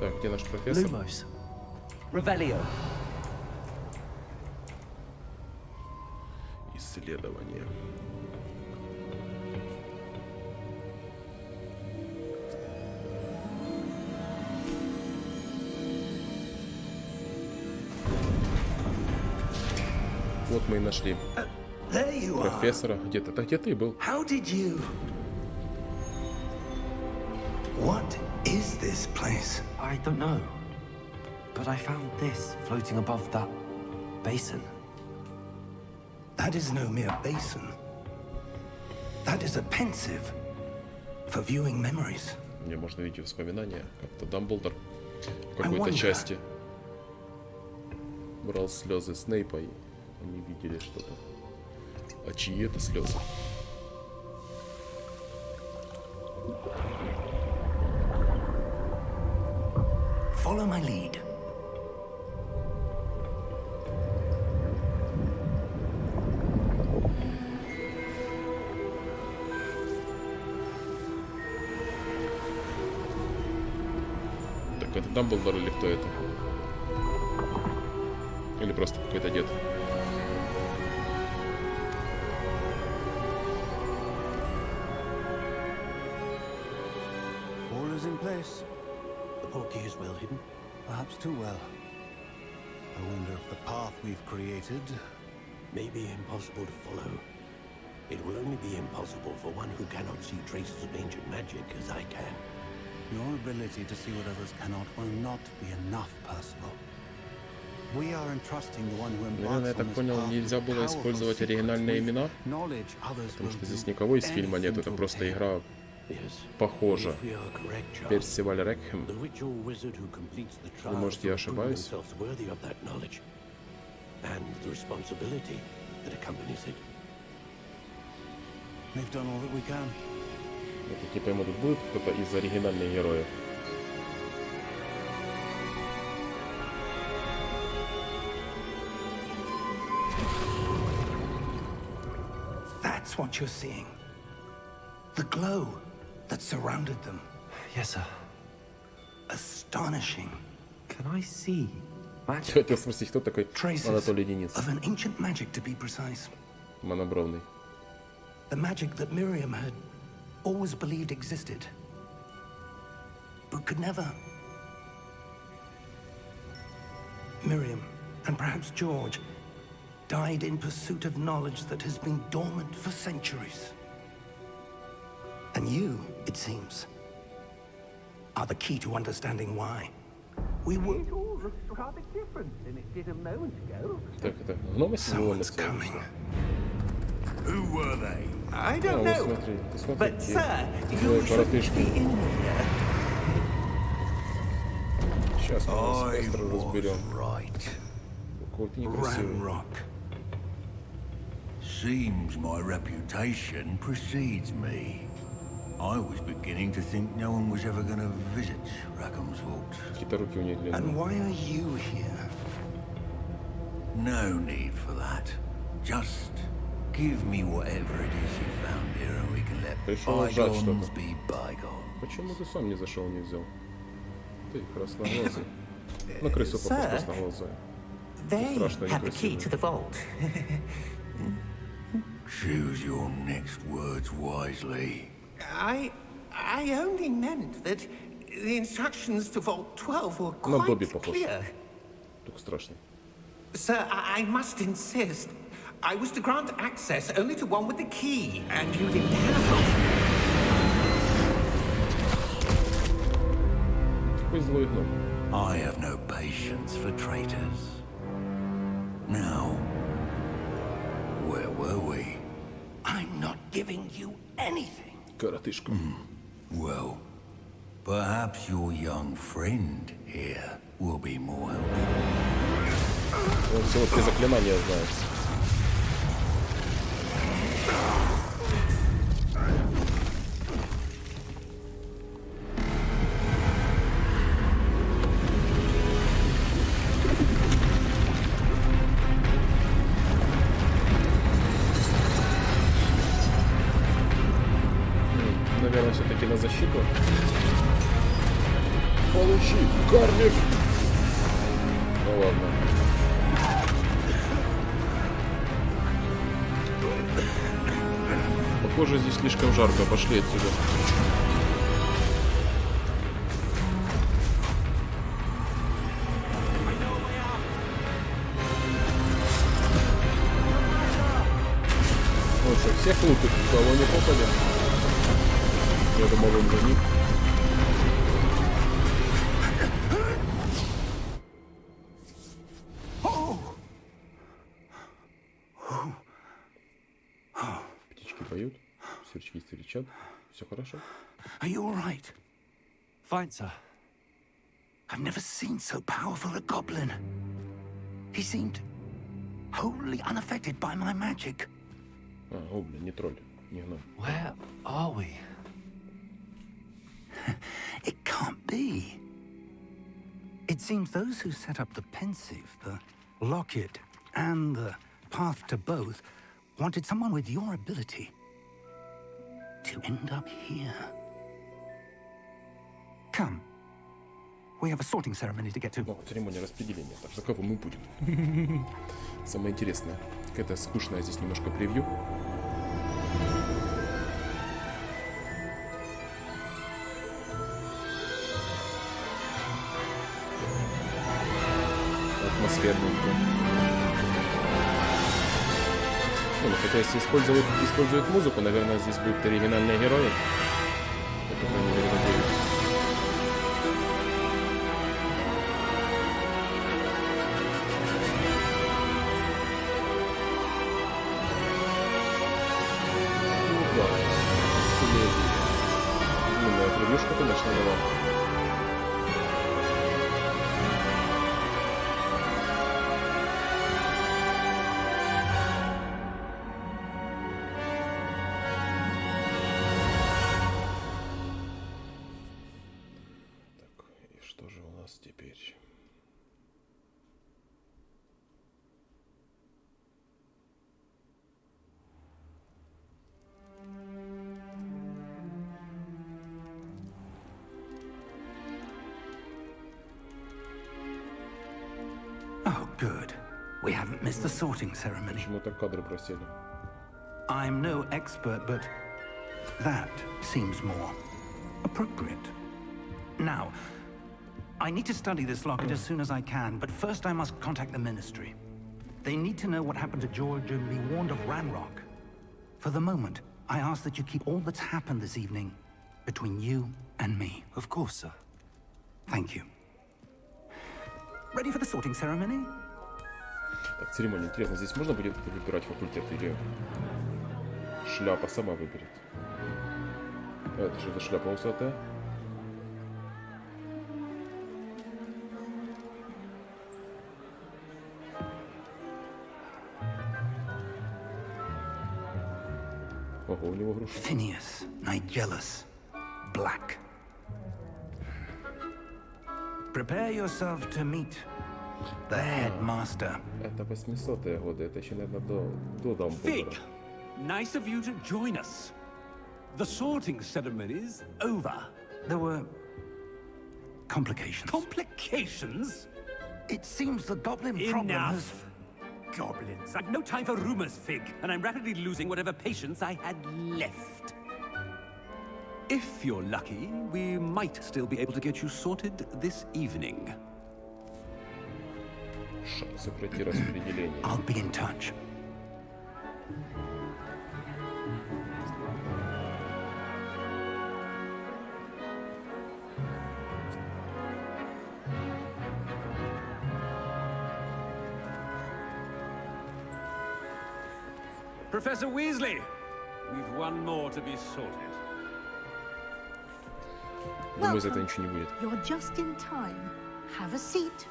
Так, где наш профессор? Lumos. Revelio. Исследование. Вот мы и нашли профессора. Где-то. Так где ты был? How did you? What is this place? I don't know. But I found this floating above that basin. That is no mere basin. That is a pensive for viewing memories. Мне можно видеть воспоминания. Как-то Дамблдор в какой-то части брал слезы Снейпа, и они видели что-то. А чьи это слезы? Follow my lead. Так это Дамблдор или кто это? Или просто какой-то дед? All is in place. The portkey is well hidden. Perhaps too well. I wonder if the path we've created may be impossible to follow. It will only be impossible for one who cannot see traces of ancient magic as I can. Your ability to see what others cannot will not be enough, Percival. We are entrusting the one who Наверное, я так понял, нельзя было использовать оригинальные имена, потому что здесь никого из фильма нет, это просто игра похожа. Персиваль Рекхем. Вы можете, я ошибаюсь. Это типа ему тут будет кто-то из оригинальных героев. That's what you're seeing. The glow that surrounded them. Yes, sir. Astonishing. Can I see magic? Хотел спросить, кто такой Анатолий Денис? Of an ancient magic, to be precise. Монобровный. The magic that Miriam had always believed existed, but could never. Miriam, and perhaps George, died in pursuit of knowledge that has been dormant for centuries. And you, it seems, are the key to understanding why. We were... It all looks rather different than it did a moment ago. Так, это гномы Someone's coming. Who were they? I don't know. Смотри, посмотри, But, sir, you should be in here. Сейчас мы вас быстро разберем. Right. Какой-то некрасивый. Rock. Seems my reputation precedes me. I was beginning to think no one was ever going to visit Rackham's Vault. Какие-то руки у них длинные. And why are you here? No need for that. Just give me whatever it is you found here and we can let bygones be bygones. Почему ты сам не зашел, не взял? Ты красноглазый. На крысу похож красноглазая. They Страшно have the key to некрасивый. the vault. Choose your next words wisely. I only meant that the instructions to Vault 12 were На Добби quite похож. clear. Только страшный. Sir, I must insist. I was to grant access only to one with the key, and you didn't have. I have no patience for traitors. Now, where were we? I'm not giving you anything. Коротышка. Well, perhaps your young friend here will be more helpful. Он всего 3 заклинания знает. Наверное, все-таки на защиту. Получи, Карлик! Ну ладно. Похоже, здесь слишком жарко. Пошли отсюда. Ну что, всех лупит, кого не попадем. Я думал, он за ним. Птички поют, сверчки стрелят. Все хорошо. Are you all right? Fine, sir. I've never seen so powerful a goblin. He seemed wholly unaffected by my magic. О, блин, не тролль, не гном. Where are we? It can't be. It seems those who set up the pensive, the locket, and the path to both wanted someone with your ability to end up here. Come. We have a sorting ceremony to get to. Ну, церемония распределения. Так, за кого мы будем? Самое интересное. Какая-то скучная здесь немножко превью. Атмосферненько. Ну, хотя если используют музыку, наверное, здесь будут оригинальные герои. Это мы не надеюсь. Длинная превьюшка, конечно, была. Так, и что же у нас теперь? Oh, good. We haven't missed the sorting ceremony. Почему-то кадры просели. I'm no expert, but that seems more appropriate. Now, I need to study this locket as soon as I can, but first I must contact the Ministry. They need to know what happened to George and be warned of Ranrock. For the moment, I ask that you keep all that's happened this evening between you and me. Of course, sir. Thank you. Ready for the sorting ceremony? Так, церемония. Интересно, здесь можно будет выбирать факультет или шляпа сама выберет? Это же за шляпа усатая. Ого, у него груша. Phineas, Nigellus, Black. Prepare yourself to meet the headmaster. Это 800-е годы, это еще, наверное, до Дамблдора. Fig! Nice of you to join us. The sorting ceremony's over. There were complications. Complications? It seems the goblin problem has... Enough! Goblins. I've no time for rumors, Fig, and I'm rapidly losing whatever patience I had left. If you're lucky, we might still be able to get you sorted this evening. Шансы пройти распределение. I'll be in touch. Professor Weasley, we've one more to be sorted. Думаю, за это ничего не будет. You're just in time. Have a seat.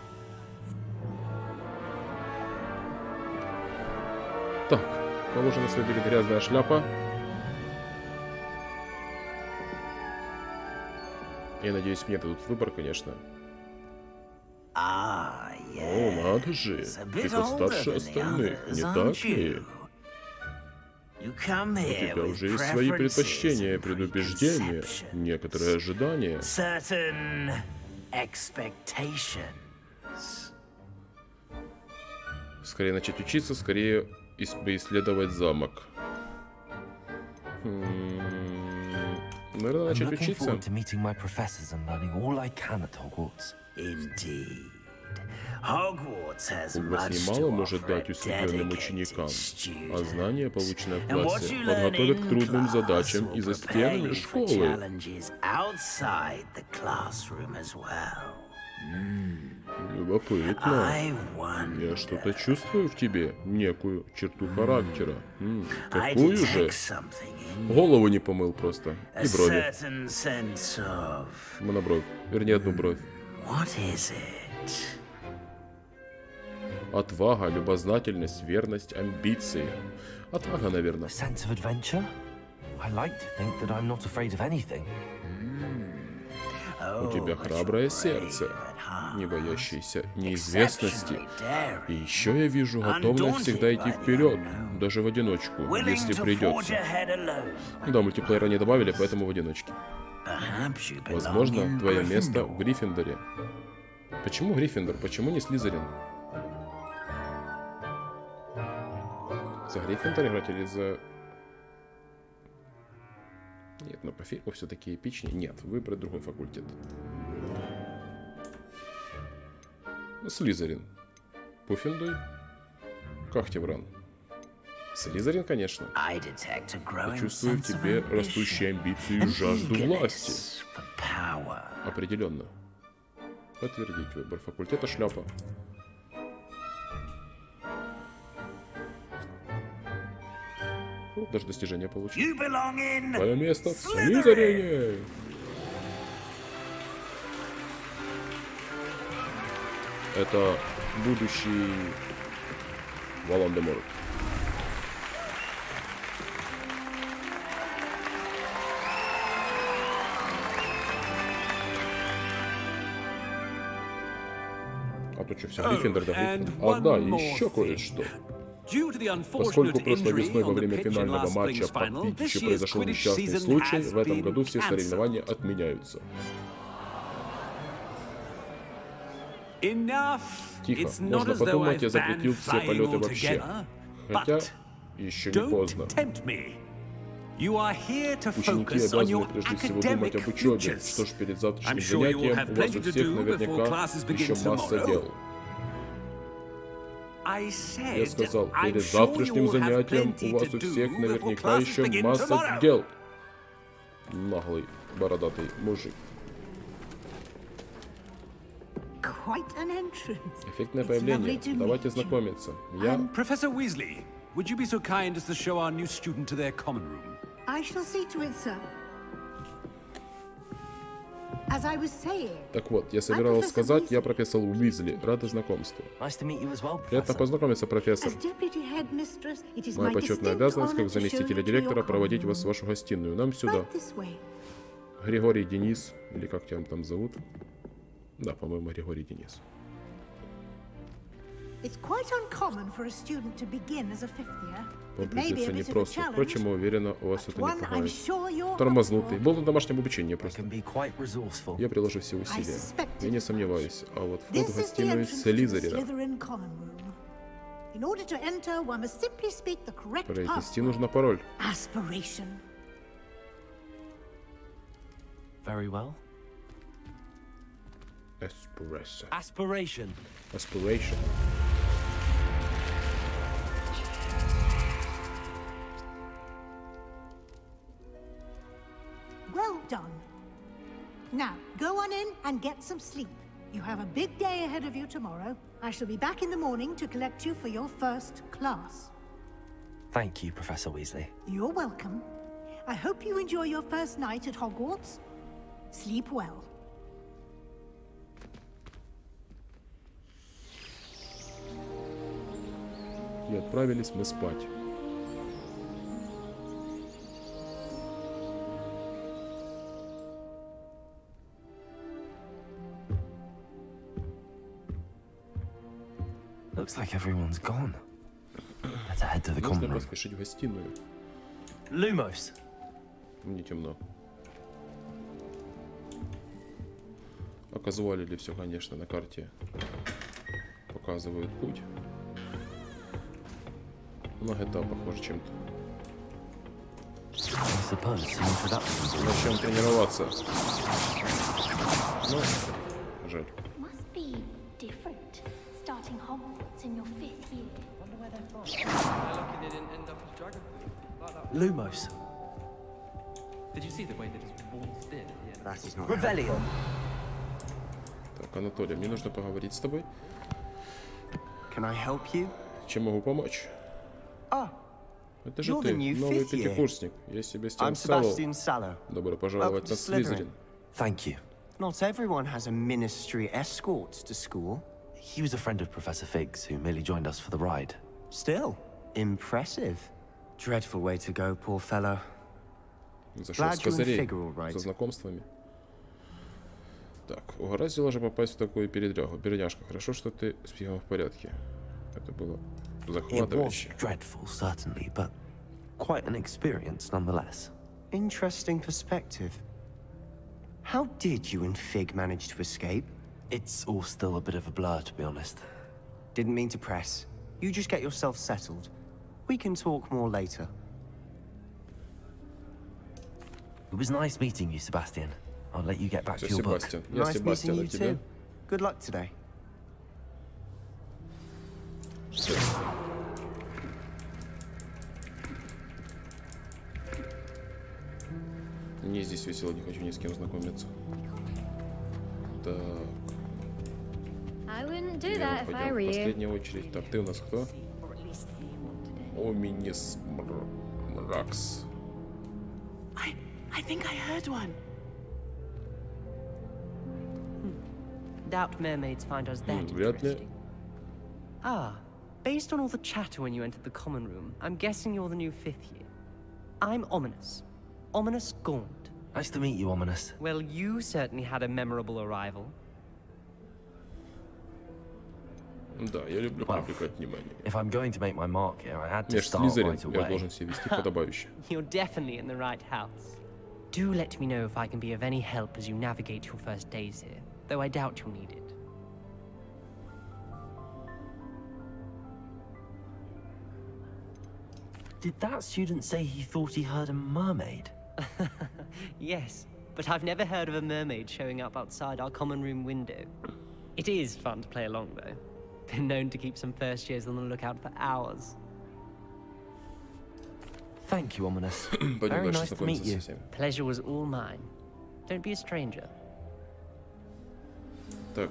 Так, кого же на нас выберет грязная шляпа? Я надеюсь, мне дадут выбор, конечно. О, надо же, ты постарше остальных, не так ли? У тебя уже есть свои предпочтения, предубеждения, некоторые ожидания. Скорее начать учиться, скорее исследовать замок. Наверное, начать учиться. Хогвартс немало может дать усыпленным ученикам, а знания, полученные в классе, подготовят к трудным задачам и за стенами школы. Любопытно. Я что-то чувствую в тебе, некую черту характера. Какую же? Голову не помыл просто. И брови. Монобровь. Вернее, одну бровь. Отвага, любознательность, верность, амбиции. Отвага, наверное. У тебя храброе сердце, не боящееся неизвестности. И еще я вижу готовность всегда идти вперед, даже в одиночку, если придется. Да, мультиплеера не добавили, поэтому в одиночке. Возможно, твое место в Гриффиндоре. Почему Гриффиндор? Почему не Слизерин? За Гриффиндор играть или за... Нет, но по фильму все-таки эпичнее. Нет, выбрать другой факультет. Слизерин. Пуффиндуй. Кахтевран. Слизерин, конечно. Я чувствую в тебе растущие амбиции и жажду власти. Определенно. Подтвердить выбор факультета шляпа. Даже достижение получил. Твое место в Слизерине. Это будущий Волан-де-Морт. А то что, все Гриффиндор, да Гриффиндор. А да, еще кое-что. Поскольку прошлой весной во время финального матча по Квиддичу произошел несчастный случай, в этом году все соревнования отменяются. Тихо, можно подумать, я запретил все полеты вообще. Хотя, еще не поздно. Ученики обязаны прежде всего думать об учебе. Что ж, перед завтрашним занятием у вас у всех наверняка еще масса дел. Я сказал, перед завтрашним занятием у вас у всех наверняка еще масса дел. Наглый, бородатый мужик. Эффектное появление. Давайте знакомиться. Я... Professor Weasley, would you be so kind as to show our new student to their common room? I shall see to it, sir. As I was saying, Так вот, я собирался сказать, я профессор Уизли. Рада знакомству. Приятно познакомиться, профессор. Моя почетная обязанность, как заместителя директора, проводить вас в вашу гостиную. Нам сюда. Григорий, Денис, или как тебя там зовут? Да, по-моему, Григорий, Денис. Вам придется непросто. Впрочем, уверена, у вас это не пугает. Тормознутый. Был на домашнем обучении просто. Я приложу все усилия. Я не сомневаюсь. А вот вход в гостиную Слизерина. Провести нужно пароль. Aspiration. done. Now, go on in and get some sleep. You have a big day ahead of you tomorrow. I shall be back in the morning to collect you for your first class. Thank you, Professor Weasley. You're welcome. I hope you enjoy your first night at Hogwarts. Sleep well. И отправились мы спать. Looks like everyone's gone. Let's head to the common Нужно room. поспешить в гостиную. Lumos. Не темно. Оказывали все, конечно, на карте. Показывают путь. На GTA похоже чем-то. Начнем тренироваться. Ну, жаль. Must be different starting Hogwarts in your 5th year. Lumos. Did you see the way that his walls did? That is not Revelio. Так, Анатолий, мне нужно поговорить с тобой. Can I help you? Чем могу помочь? Это же you're ты, the new новый fifth year. пятикурсник. Я Себастьян I'm Салло. Sebastian Sallow. Добро пожаловать на Слизерин. Thank you. Not everyone has a ministry escort to school. He was a friend of Professor Fig's who merely joined us for the ride. Still, impressive. Dreadful way to go, poor fellow. Зашел с козырей, со знакомствами. Так, угораздило же попасть в такую передрягу. Переняшка, хорошо, что ты с психом в порядке. Это было It was захватывающе. dreadful, certainly, but quite an experience nonetheless. Interesting perspective. How did you and Fig manage to escape? It's all still a bit of a blur, to be honest. Didn't mean to press. You just get yourself settled. We can talk more later. It was nice meeting you, Sebastian. I'll let you get back to your book. Себастьян. Я Nice Себастьян, meeting а you тебе? too. Good luck today. Всё. Мне здесь весело, не хочу ни с кем знакомиться. Так. I wouldn't do Я that if I пойдем were в you. последнюю очередь. Так, ты у нас кто? Оминис Мракс. I think I heard one. Doubt mermaids find us that Вряд ли. interesting. Based on all the chatter when you entered the common room, I'm guessing you're the new 5th year. I'm Ominous. Ominous Gaunt. Nice to meet you, Ominous. Well, you certainly had a memorable arrival. Да, я люблю привлекать внимание. If I'm going to make my mark here, I had to Я ж start Слизерин, right я away. должен себя вести подобающе. You're definitely in the right house. Do let me know if I can be of any help as you navigate your first days here, though I doubt you'll need it. Did that student say he thought he heard a mermaid? Yes, but I've never heard of a mermaid showing up outside our common room window. It is fun to play along, though. Been known to keep some first years on the lookout for hours. Thank you, Ominous. Пойдем Very дальше nice to знакомиться meet you. со всеми. Pleasure was all mine. Don't be a stranger. Так,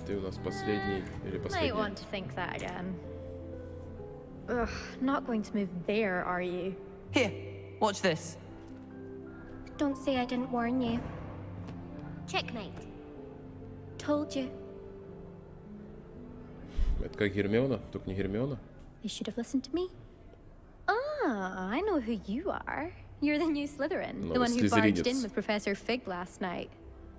ты у нас последний или Might последний? want to think that again. Ugh, not going to move there, are you? Here, watch this. Don't say I didn't warn you. Checkmate. Told you. Это как Гермиона, только не Гермиона. You should have listened to me. Ah, I know who you are. You're the new Slytherin, No, the one who barged Slytherinец. in with Professor Fig last night.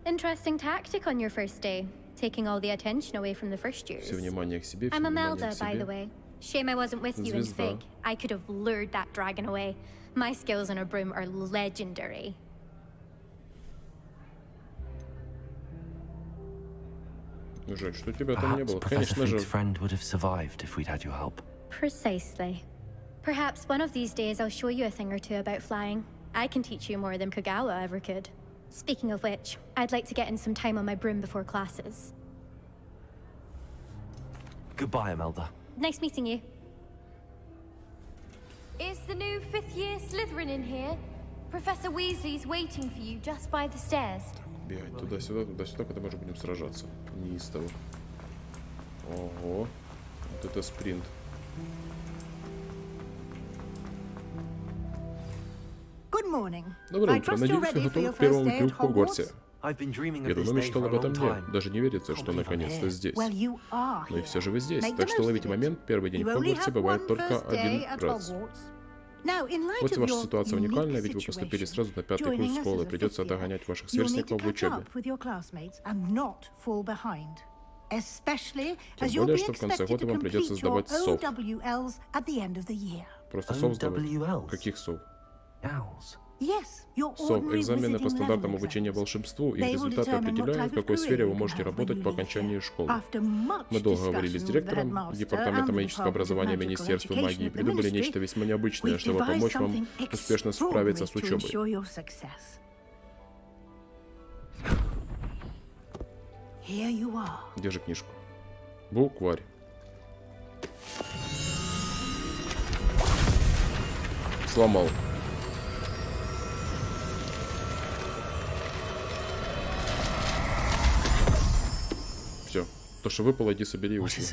Interesting tactic on your first day, taking all the attention away from the first years. Все внимание к себе, все I'm внимание к Imelda, by the себе. way. Shame I wasn't with you in Звезда. Fig. I could have lured that dragon away. My skills on a broom are legendary. Жаль, что тебя там не Perhaps было. Professor Конечно, Fig's жаль. friend would have survived if we'd had your help. Precisely. Perhaps one of these days I'll show you a thing or two about flying. I can teach you more than Kagawa ever could. Speaking of which, I'd like to get in some time on my broom before classes. Goodbye, Imelda. Nice meeting you. Is the new 5th year Slytherin in here? Professor Weasley's waiting for you just by the stairs. Бегать туда-сюда, когда мы уже будем сражаться. Неистово. Ого. Вот это спринт. Доброе утро. Надеюсь, вы готовы к первому дню в Хогвартсе. Я давно мечтал об этом дне. Даже не верится, что наконец-то здесь. Но и все же вы здесь. Так что ловите момент. Первый день в Хогвартсе бывает только один раз. Хоть ваша ситуация уникальна, ведь вы поступили сразу на 5-й курс школы. Придется догонять ваших сверстников в учебе. Тем более, что в конце года вам придется сдавать сов. Просто сов сдавать. Каких сов? СОВ – экзамены по стандартам обучения волшебству. Их результаты определяют, в какой сфере вы можете работать по окончании школы. Мы долго говорили с директором Департамента магического образования Министерства магии и придумали нечто весьма необычное, чтобы помочь вам успешно справиться с учебой. Держи книжку. Букварь. Сломал. Все. То, что выпало, иди собери и учи.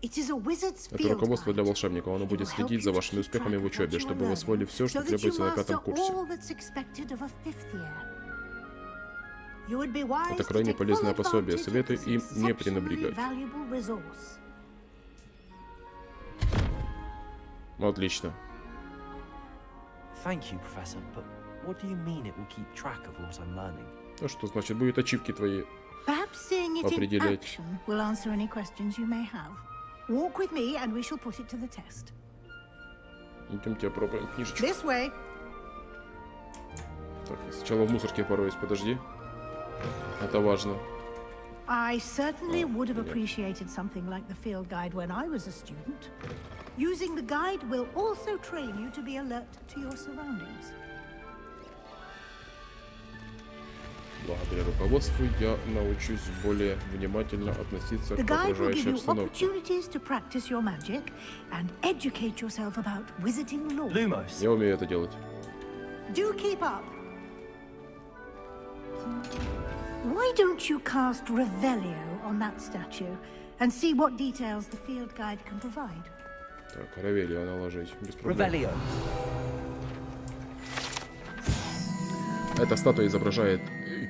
Это руководство для волшебников. Оно будет следить за вашими успехами в учебе, чтобы вы освоили все, что требуется на 5-м курсе. Это крайне полезное пособие. Советую им не пренебрегать. Отлично. А что значит, будет ачивки твои определять? Идемте опробуем книжечку. Так, я сначала в мусорке пороюсь, подожди. Это важно. I certainly would have appreciated something like the field guide when I was a student. Using the guide will also train you to be alert to your surroundings. Благодаря руководству я научусь более внимательно относиться к окружающей обстановке. Я умею это делать. Why don't you cast Revelio on that statue and see what details the field guide can provide? Так, Ревелио наложить. Без проблем. Revelio. Эта статуя изображает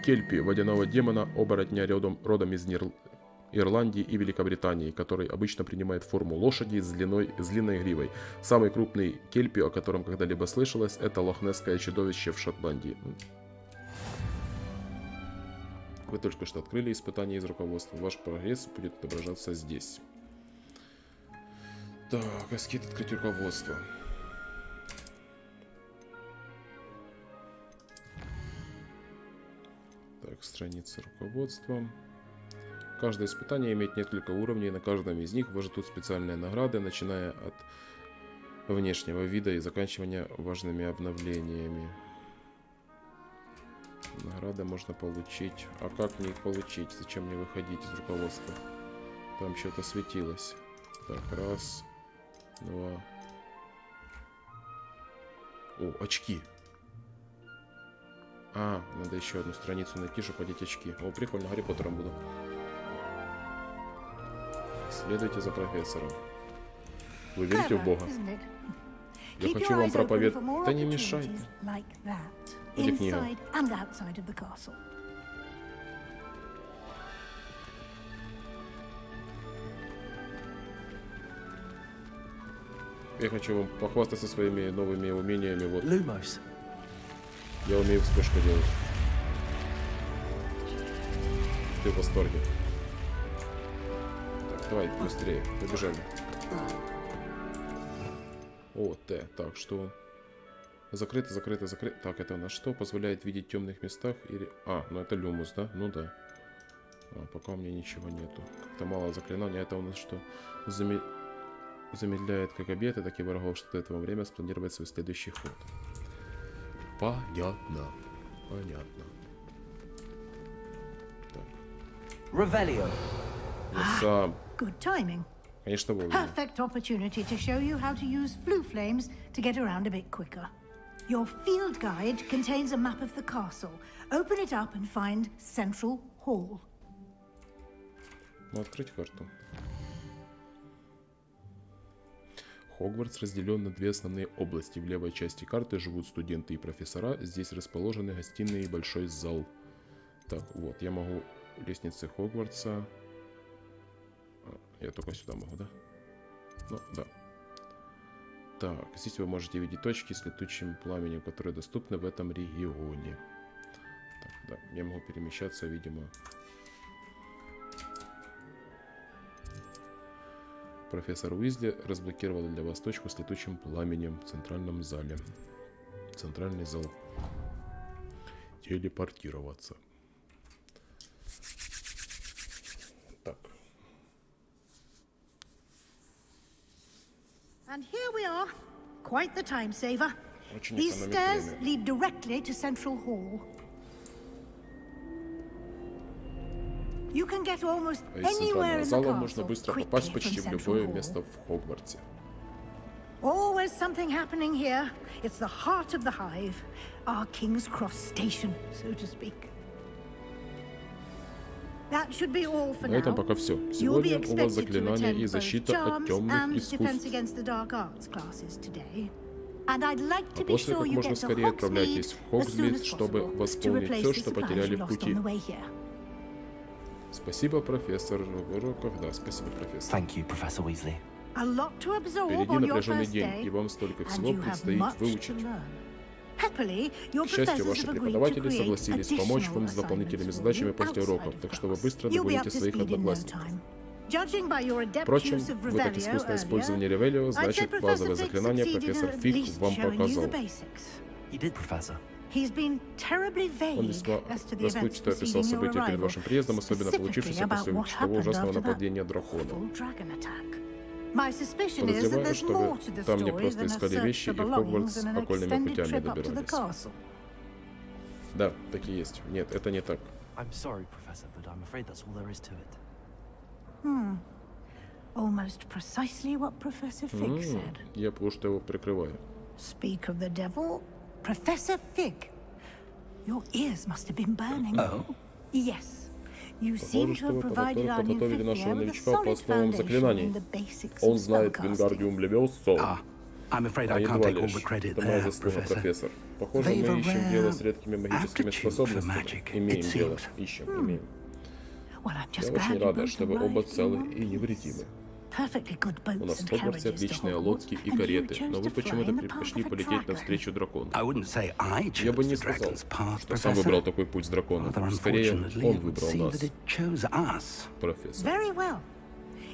Кельпи, водяного демона, оборотня родом из Ирландии и Великобритании, который обычно принимает форму лошади с длинной гривой. Самый крупный Кельпи, о котором когда-либо слышалось, это лохнесское чудовище в Шотландии. Вы только что открыли испытание из руководства. Ваш прогресс будет отображаться здесь. Так, аскет открыть руководство. Так, страница руководства. Каждое испытание имеет несколько уровней. На каждом из них вас ждут специальные награды, начиная от внешнего вида и заканчивая важными обновлениями. Награды можно получить. А как мне их получить? Зачем мне выходить из руководства? Там что-то светилось. Так, раз, два. О, очки. А, надо еще одну страницу найти, чтобы одеть очки. О, прикольно, Гарри Поттером буду. Следуйте за профессором. Вы верите в Бога? Я хочу вам проповедовать. Да не мешайте. Где книга? Я хочу вам похвастаться своими новыми умениями. Вот. Я умею вспышку делать. Ты в восторге. Так, давай быстрее. Побежали. О, Т. Так, что? Закрыто, закрыто, закрыто. Так, это у нас что? Позволяет видеть в темных местах или... А, ну это люмус, да? Ну да. А, пока у меня ничего нету. Как-то мало заклинаний. Это у нас что? Замедляет как объекты, так и врагов, чтобы этого время спланировать свой следующий ход. Понятно. Понятно. Так. Revelio. Сам. Good timing. Конечно, вовремя. Perfect opportunity to show you how to use flue flames to get around a bit quicker. Your field guide contains a map of the castle. Open it up and find Central Hall. Ну, открыть карту. Хогвартс разделен на две основные области. В левой части карты живут студенты и профессора. Здесь расположены гостиные и большой зал. Так, вот, я могу лестницы Хогвартса. Я только сюда могу, да? Ну, да. Так, здесь вы можете видеть точки с летучим пламенем, которые доступны в этом регионе. Так, да, я могу перемещаться, видимо. Профессор Уизли разблокировал для вас точку с летучим пламенем в центральном зале. Центральный зал. Телепортироваться. Так. And here we are. Quite the time saver. Очень These экономит stairs время. lead directly to Central Hall. You can get almost А из anywhere центрального in the зала можно castle быстро quickly попасть from почти в Central любое Hall. место в Хогвартсе. Always something happening here. It's the heart of the hive, our King's Cross station, so to speak. That should be all for На этом now. пока все. You'll be Сегодня у вас expected to заклинания attend и both защита от charms темных and defense искусств. against the dark arts classes today. And I'd like А to be после sure как you можно get to скорее отправляйтесь в Hogsmeade as soon Хогсмит, as чтобы possible to восполнить replace все, the что supplies потеряли you в lost пути. on the way here. Спасибо, профессор. Да, спасибо, профессор. Thank you, Professor Weasley. A lot to absorb Впереди on your напряженный first день, day, и вам столько and всего you have предстоит much to выучить. learn. Happily, your К счастью, professors ваши have agreed to преподаватели create согласились помочь вам с additional дополнительными assignments for задачами you после уроков, outside of так что вы class. быстро You'll be up догоните to своих speed in no одноклассников. time. Judging by your adept Впрочем, use of вы так Revelio искусно использовали earlier, Ревелио, I'd say значит, Professor базовое Fig заклинание succeeded профессор in at Фиг least вам showing you the показал. basics. You did, Professor. He's been terribly Он vague весьма as to the events расплывчато описал preceding your события перед arrival, вашим приездом, особенно specifically получившиеся about после what того happened ужасного after that нападения дракона. awful dragon attack. My suspicion is that Подозреваю, there's что more вы to the там не story просто than a искали search вещи for и в belongings Хогвартс and an окольными extended путями trip up to the добирались. castle. Да, так и есть. Нет, это не так. I'm sorry, Professor, but I'm afraid that's all there is to it. Almost precisely what Professor Fig said. Я просто его прикрываю. Speak of the devil, Professor Fig. Your ears must have been burning. Oh. Yes. You seem Похоже, to что have вы provided our new подготовили fifth нашего year with a новичка по solid основам foundation заклинаний. in the basics Он of знает spellcasting. Вингардиум Левиоса. I'm afraid А I can't едва take all лишь. the credit Это моя there, заслуга, Professor. профессор. Похоже, They've мы a ищем дело с rare редкими магическими aptitude for способностями. magic, Имеем it дело. seems. Ищем, имеем. Well, I'm Я just очень glad you рада, both что вы оба arrived целы in и невредимы. perfectly good У boats нас в and Хогвартсе carriages to отличные Hogwarts, лодки и and you кареты, chose но вы to fly почему-то in the path предпочли of a полететь dragon. навстречу дракону. I wouldn't say I Я бы chose не the сказал, dragon's path, что сам Professor. выбрал такой путь с драконом. Rather Скорее, unfortunately, он it would выбрал seem нас, that it chose us. профессор. Very well.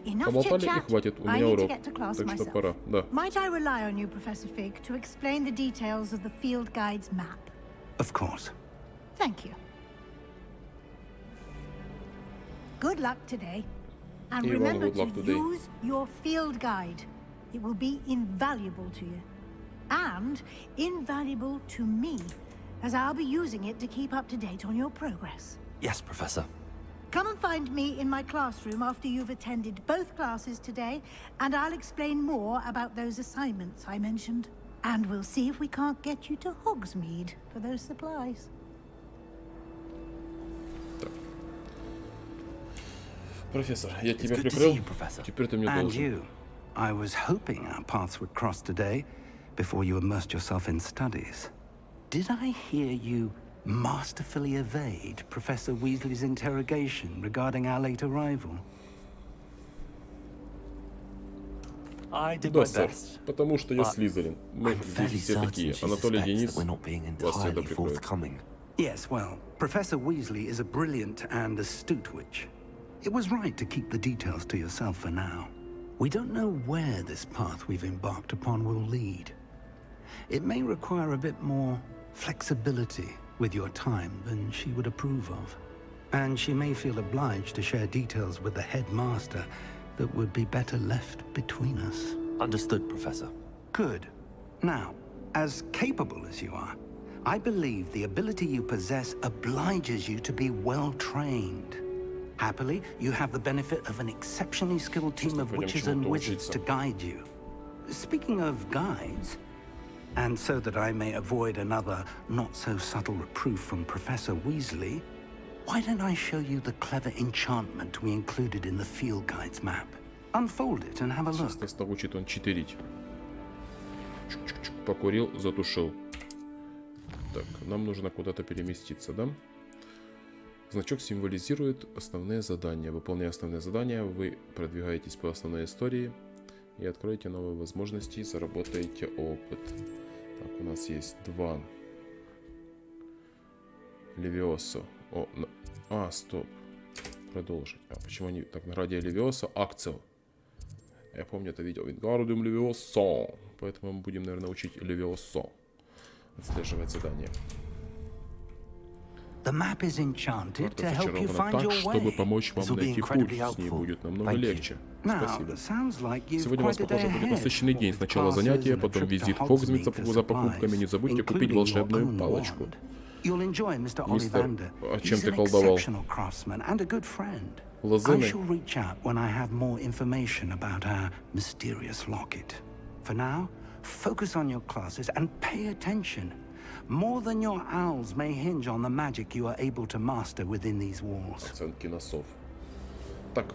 Enough Поболтали и chit-chat. хватит, у I меня need to урок, get to class так что myself. пора. Да. Might I rely on you, Professor Fig, to explain the details of the field guide's map? Of course. Thank you. Good luck today. And И вам remember good luck to today. use your field guide. It will be invaluable to you. And invaluable to me, as I'll be using it to keep up to date on your progress. Yes, Professor. Come and find me in my classroom after you've attended both classes today, and I'll explain more about those assignments I mentioned. And we'll see if we can't get you to Hogsmeade for those supplies. Профессор, я тебя Good to прикрыл, see you, Professor. теперь ты мне And должен. you. I was hoping our paths would cross today before you immersed yourself in studies. Did I hear you masterfully evade Professor Weasley's interrogation regarding our late arrival? I did Да, my сэр, best. потому что я but Слизерин. Мы I'm здесь fairly все certain такие. she Анатолий suspects Денис that we're not being вас всегда entirely прикроет. forthcoming. Yes, well, Professor Weasley is a brilliant and astute witch. It was right to keep the details to yourself for now. We don't know where this path we've embarked upon will lead. It may require a bit more flexibility with your time than she would approve of. And she may feel obliged to share details with the headmaster that would be better left between us. Understood, Professor. Good. Now, as capable as you are, I believe the ability you possess obliges you to be well trained. Happily, you have the benefit of an exceptionally skilled team of witches and wizards to guide you. Speaking of guides, And so that I may avoid another not-so-subtle reproof from Professor Weasley, why don't I show you the clever enchantment we included in the field guide's map? Unfold it and have a look. Сейчас нас научит он читерить. Чук-чук-чук. Покурил, затушил. Так, нам нужно куда-то переместиться, да? Значок символизирует основные задания. Выполняя основные задания, вы продвигаетесь по основной истории и откроете новые возможности, заработаете опыт. Так, у нас есть 2. Левиосо. Стоп. Продолжить. Почему они так на ради Левиосо? Акцию. Я помню это видео. Вингардиум Левиосо. Поэтому мы будем, наверное, учить Левиосо. Отслеживать задание. Карта зачарована так, чтобы помочь вам найти путь. С ней будет намного легче. Спасибо. Сегодня у вас, похоже, будет насыщенный день. Сначала занятия, потом визит в Хогвартс за покупками. Не забудьте купить волшебную палочку. Мистер, а чем ты колдовал? Лозами? More than your owls may hinge on the magic you are able to master within these walls. Оценки носов. Так.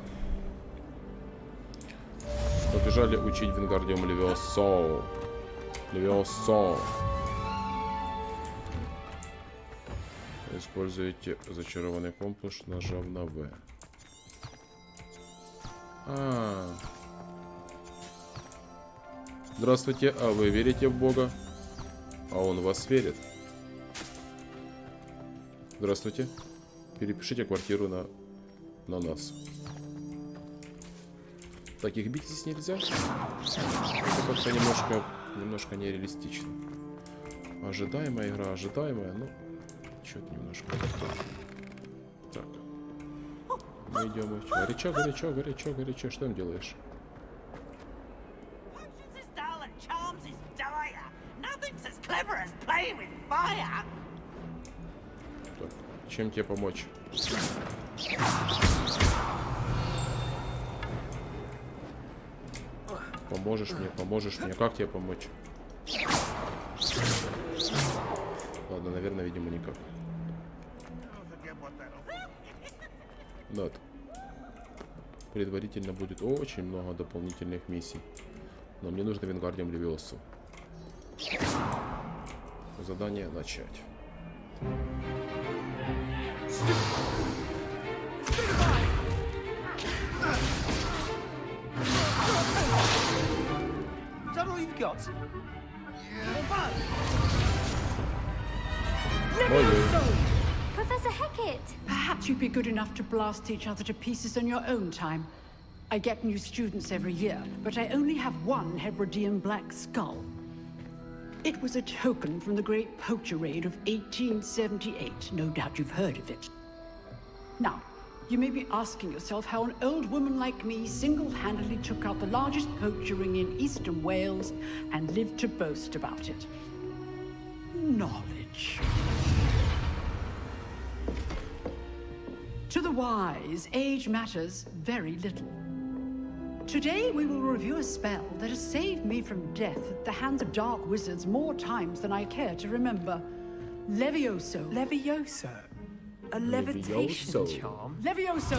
Побежали учить Вингардиум Левиосо. Левиосо. Используйте зачарованный компас, нажав на В. Здравствуйте, а вы верите в Бога? А он в вас верит. Здравствуйте. Перепишите квартиру на нас. Так, их бить здесь нельзя? Это как-то немножко нереалистично. Ожидаемая игра, ожидаемая, но что-то немножко как-то. Так. Мы идем. Горячо. Что им делаешь? Так, чем тебе помочь? Поможешь мне. Как тебе помочь? Ладно, наверное, видимо, никак. Да. Предварительно будет очень много дополнительных миссий. Но мне нужно Вингардиум Левиосо. Задание начать. Professor Hecat! Perhaps you'd be good enough to blast each other to pieces on your own time. I get new students every year, but I only have one Hebridean black skull. It was a token from the Great Poacher Raid of 1878. No doubt you've heard of it. Now, you may be asking yourself how an old woman like me single-handedly took out the largest poacher ring in eastern Wales and lived to boast about it. Knowledge. To the wise, age matters very little. Today we will review a spell that has saved me from death at the hands of dark wizards more times than I care to remember. Levioso. Levioso? A levitation charm? Levioso!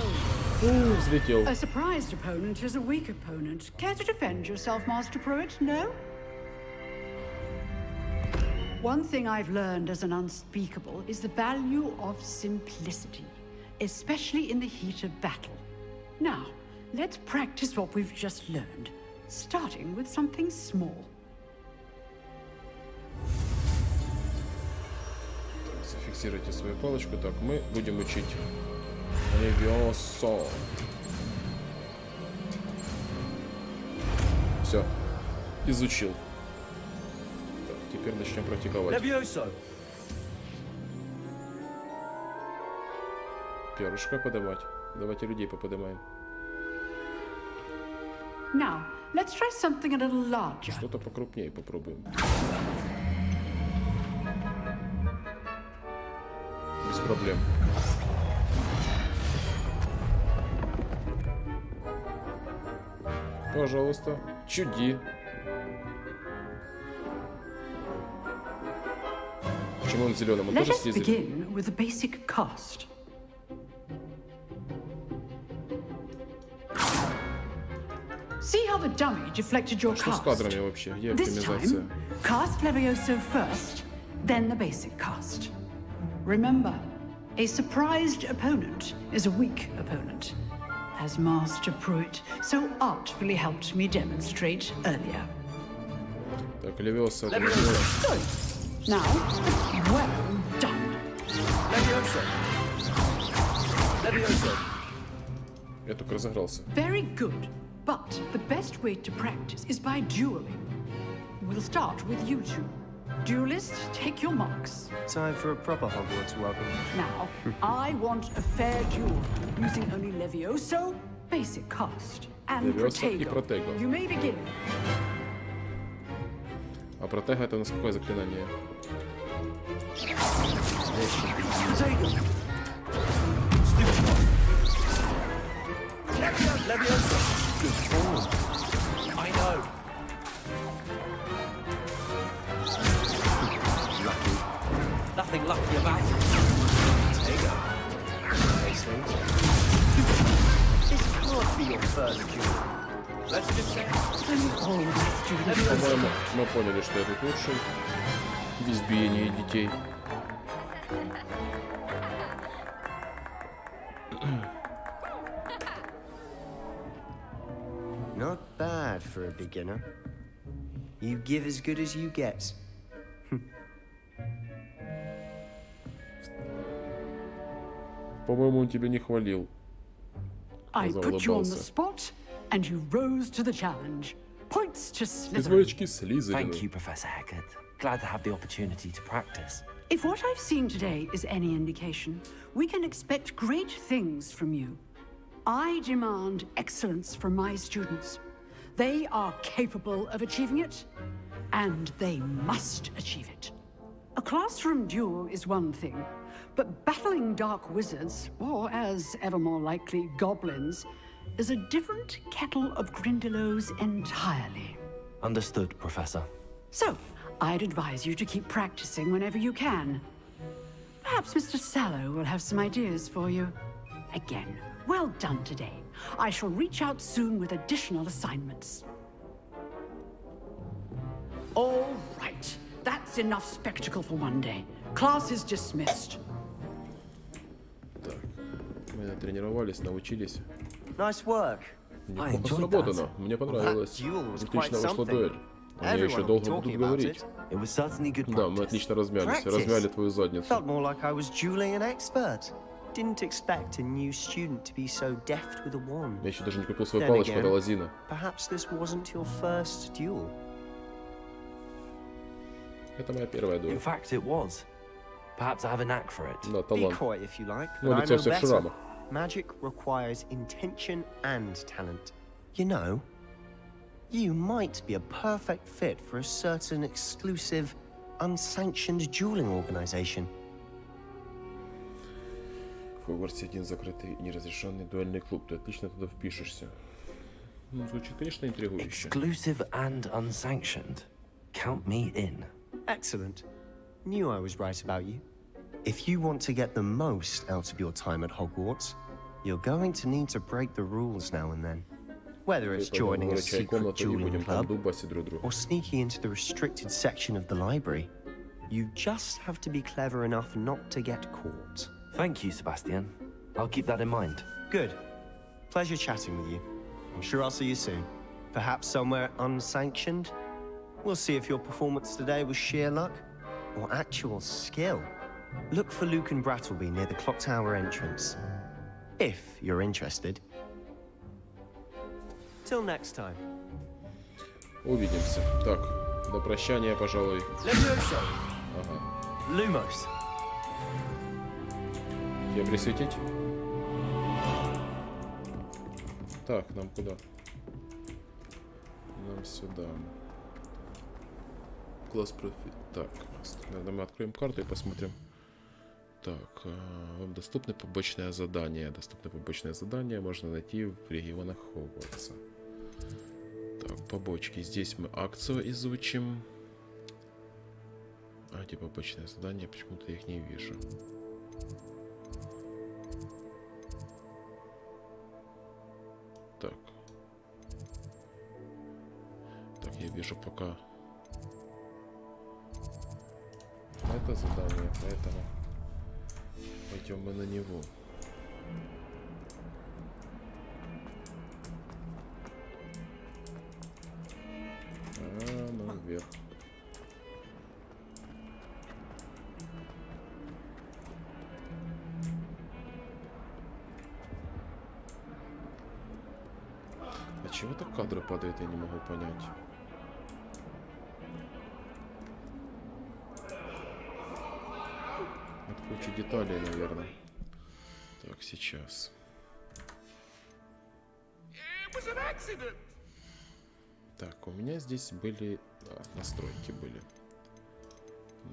Взлетел. A surprised opponent is a weak opponent. Care to defend yourself, Master Pruitt? No? One thing I've learned as an unspeakable is the value of simplicity, especially in the heat of battle. Now, let's practice what we've just learned, starting with something small. Зафиксируйте свою палочку. Так, мы будем учить Левиосо. Все, изучил. Так, теперь начнем практиковать. Левиосо. Перышко подавать. Давайте людей поподнимаем. Now, let's try something a little larger. Что-то покрупнее попробуем. Без проблем. Пожалуйста, чуди. почему он зеленым? Он Let тоже us Слизерин? begin with the basic cast. See how the dummy deflected your Что с cast? кадрами вообще? Где This оптимизация? time, cast Levioso first, then the basic cast. Remember, a surprised opponent is a weak opponent, as Master Pruitt so artfully helped me demonstrate earlier. Так, Левиоса. Good. Now, well done. Я только разыгрался. Very good. But the best way to practice is by dueling. We'll start with you two. Duelists, take your marks. Time for a proper Hogwarts welcome. Now, I want a fair duel, using only Levioso, basic cast, and Leviosa и Protego. Protego. You may begin. А Протега это у нас какое заклинание? I know. Nothing lucky about it. This can't be your first duel. Let's just say. По-моему, мы поняли, что я тут лучший в избиении детей. Not bad for a beginner. You give as good as you get. По-моему, он тебя не хвалил. I put you on the Заулыбался. spot, and you rose to the challenge. Points to Slytherin. Извочки Слизерина. Thank you, Professor Heckert. Glad to have the opportunity to practice. If what I've seen today is any indication, we can expect great things from you. I demand excellence from my students. They are capable of achieving it, and they must achieve it. A classroom duel is one thing, but battling dark wizards, or as ever more likely, goblins, is a different kettle of Grindylows entirely. Understood, Professor. So, I'd advise you to keep practicing whenever you can. Perhaps Mr. Sallow will have some ideas for you. Again, well done today. I shall reach out soon with additional assignments. All right. That's enough spectacle for one day. Class is dismissed. Так, мы тренировались, научились. Nice work. Неплохо сработано. Мне понравилось. Отлично вышла дуэль. Мне еще долго будут говорить. Да, мы отлично размялись. Размяли твою задницу. Felt more like I was dueling an expert. Didn't expect a new student to be so deft with a wand. Я еще даже не купил свою Then палочку again, от Алазина. perhaps this wasn't your first duel. Это моя первая дуэль. In fact, it was. Perhaps I have a knack for it. Да, Be талант. quiet if you like, Ну, but I лицо know всех в better. шрамах. Magic requires intention and talent. You know, you might be a perfect fit for a certain exclusive, unsanctioned dueling organization. В Хогвартсе один закрытый неразрешенный дуэльный клуб. Ты отлично туда впишешься. Ну, звучит, конечно, интригующе. Exclusive and unsanctioned. Count me in. Excellent. Knew I was right about you. If you want to get the most out of your time at Hogwarts, you're going to need to break the rules now and then. Whether it's joining a secret dueling club or sneaking into the restricted section of the library, you just have to be clever enough not to get caught. Thank you, Sebastian. I'll keep that in mind. Good. Pleasure chatting with you. I'm sure I'll see you soon. Perhaps somewhere unsanctioned? We'll see if your performance today was sheer luck or actual skill. Look for Luke and Brattleby near the clock tower entrance. If you're interested. Till next time. Увидимся. Так, до прощания, пожалуй. Ага. Lumos. Тебе присветить? Так, нам куда? Нам сюда. Класс профит. Так, надо мы откроем карту и посмотрим. Так, вам доступны побочные задания. Доступны побочные задания можно найти в регионах Хогвартса. Так, побочки. Здесь мы акцию изучим. А, типа обычное задание, почему-то я их не вижу. Так. Так, я вижу пока это задание, поэтому пойдем мы на него. Ну вверх. А чего так кадры падают, я не могу понять. От кучи деталей, наверное. Так, сейчас. Так, у меня здесь были настройки были.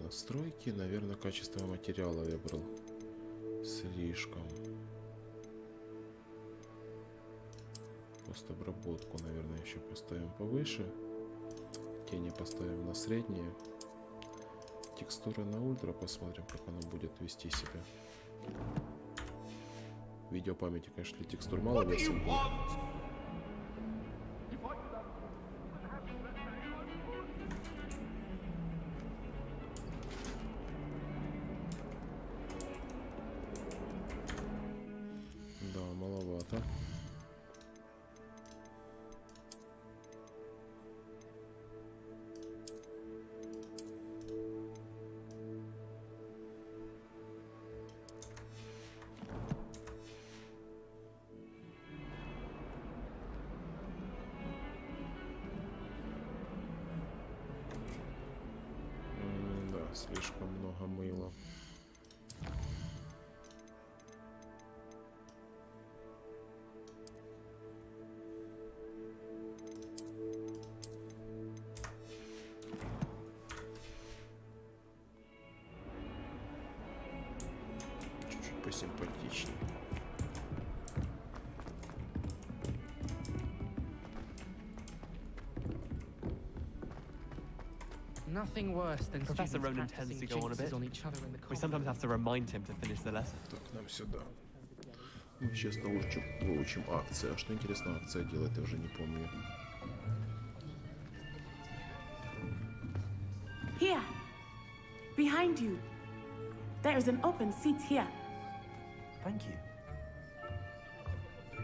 Настройки, наверное, качество материала я брал слишком. Постобработку, наверное, еще поставим повыше. Тени поставим на средние. Текстуры на ультра, посмотрим, как оно будет вести себя. Видеопамяти, конечно, текстур мало версий. Да, маловато. Слишком много мыла. Чуть-чуть посимпатичнее. Nothing worse than Professor students Ronan tends to practicing go on a bit. jinxes on each other in the We sometimes have to remind him to finish the lesson. Так, нам сюда. Мы сейчас выучим акции. А что интересно акция делает, я уже не помню. Here, behind you. There is an open seat here. Thank you.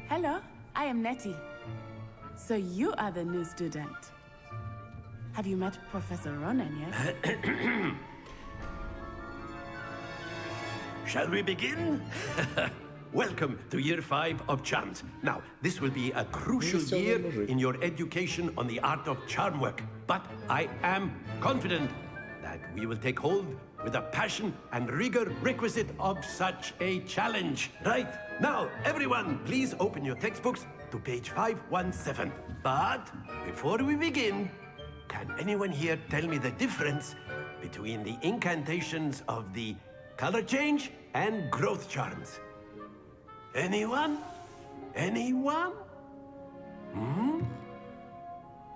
Hello, I am Nettie. So you are the new student. Have you met Professor Ronan yet? Shall we begin? Welcome to year 5 of charms. Now, this will be a crucial year in your education on the art of charm work. But I am confident that we will take hold with the passion and rigor requisite of such a challenge. Right, now, everyone, please open your textbooks to page 517. But before we begin, can anyone here tell me the difference between the incantations of the color change and growth charms? Anyone? Anyone? Hmm?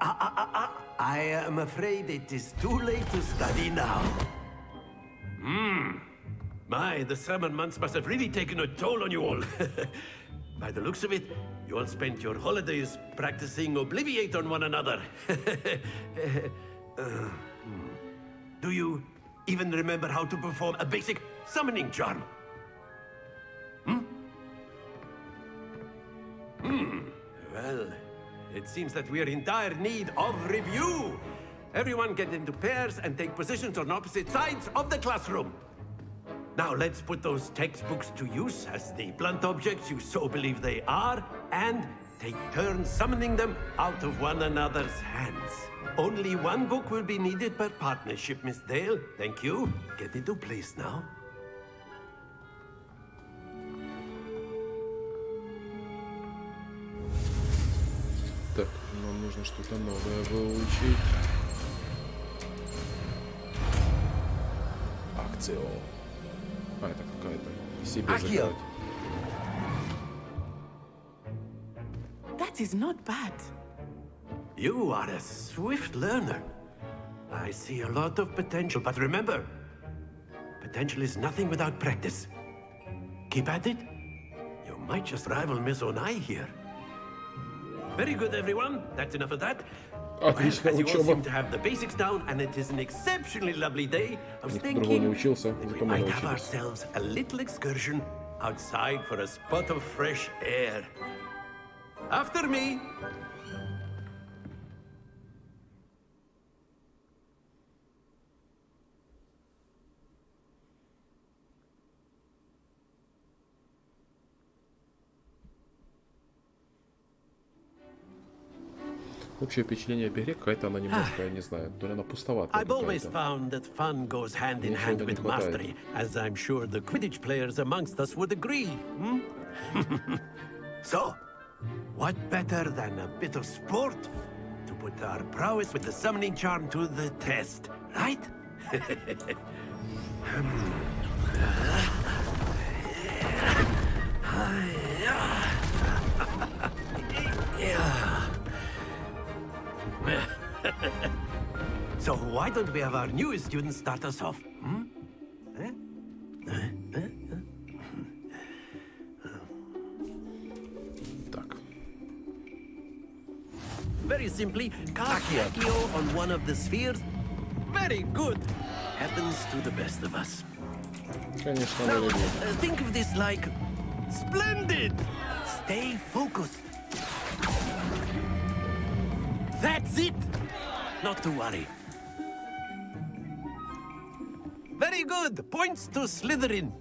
I am afraid it is too late to study now. My, the summer months must have really taken a toll on you all. By the looks of it, you all spent your holidays practicing Obliviate on one another. Do you even remember how to perform a basic summoning charm? Well, it seems that we are in dire need of review. Everyone get into pairs and take positions on opposite sides of the classroom. Now let's put those textbooks to use as the blunt objects you so believe they are, and take turns summoning them out of one another's hands. Only one book will be needed per partnership, Miss Dale. Thank you. Get into place now. Так, нам нужно что-то новое выучить. Акцио. А, это какая-то себе закрыть. That is not bad. You are a swift learner. I see a lot of potential, but remember, potential is nothing without practice. Keep at it. You might just rival Miss Onai here. Very good, everyone. That's enough of that. Well, as you all seem to have the basics down, and it is an exceptionally lovely day, I was thinking that we might have ourselves a little excursion outside for a spot of fresh air. After me. Общее впечатление об игре какая-то она немножко, я не знаю, то ли она пустоватая. I've always found that fun goes hand in hand with mastery, as I'm sure the Quidditch players amongst us would agree. So, what better than a bit of sport to put our prowess with the summoning charm to the test, right? So why don't we have our newest student start us off? Так. Very simply, cast Accio on one of the spheres. Very good. Happens to the best of us. Конечно, now, think of this like splendid. Stay focused. That's it. Not to worry. Very good. Points to Slytherin.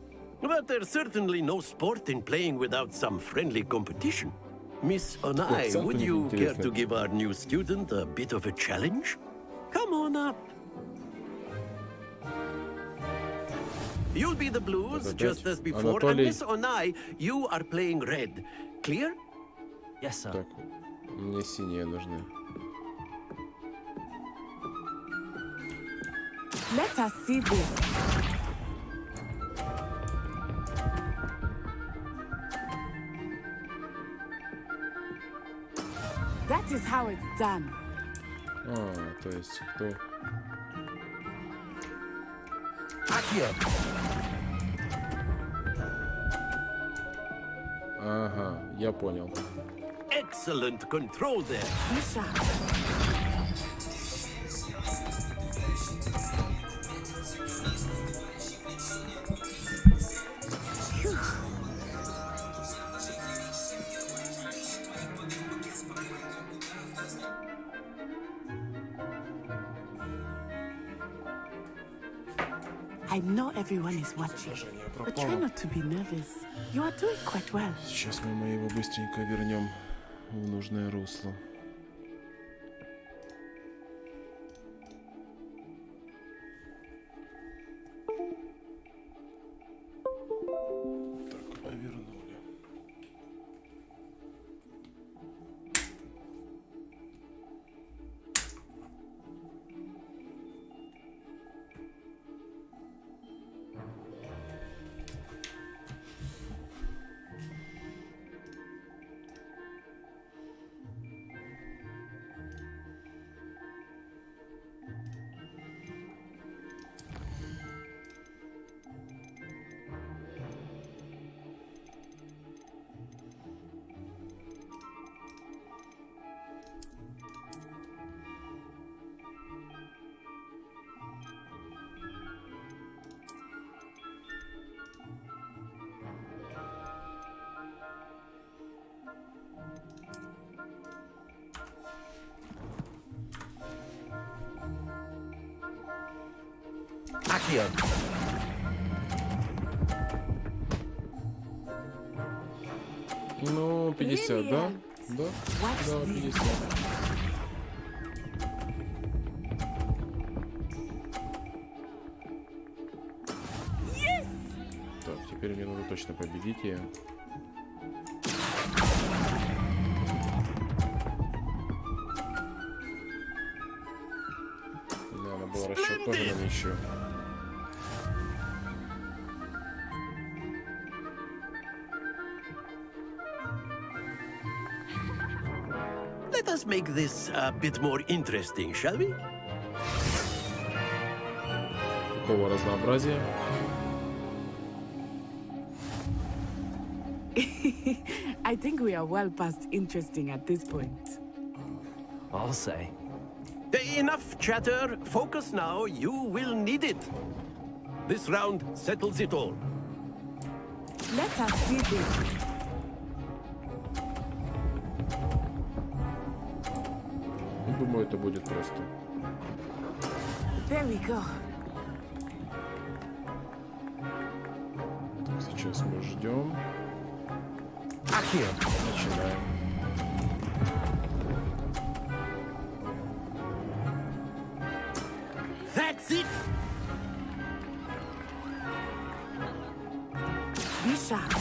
But there's certainly no sport in playing without some friendly competition. Miss Onai, would you care to give our new student a bit of a challenge? Come on up. You'll be the blues, just as before. And Miss Onai, you are playing red. Clear? Yes, sir. Так, мне синие нужны. Let us see this. That is how it's done. То есть кто? Ага, я понял. Excellent control there. I know everyone is watching, but try not to be nervous. You are doing quite well. Сейчас мы его быстренько вернем в нужное русло. Так, повернули. Accio. Ну, 50, да? Да? Да, 50. Так, теперь мне надо точно победить ее. Да, она была расчет тоже на ничью. Let us make this a bit more interesting, shall we? Какого разнообразия? I think we are well past interesting at this point. I'll say. Enough chatter. Focus now. You will need it. This round settles it all. Let us see this. Думаю, это будет просто. There we go. Так, сейчас мы ждем. Акио. Начинаем. That's it. Be sharp.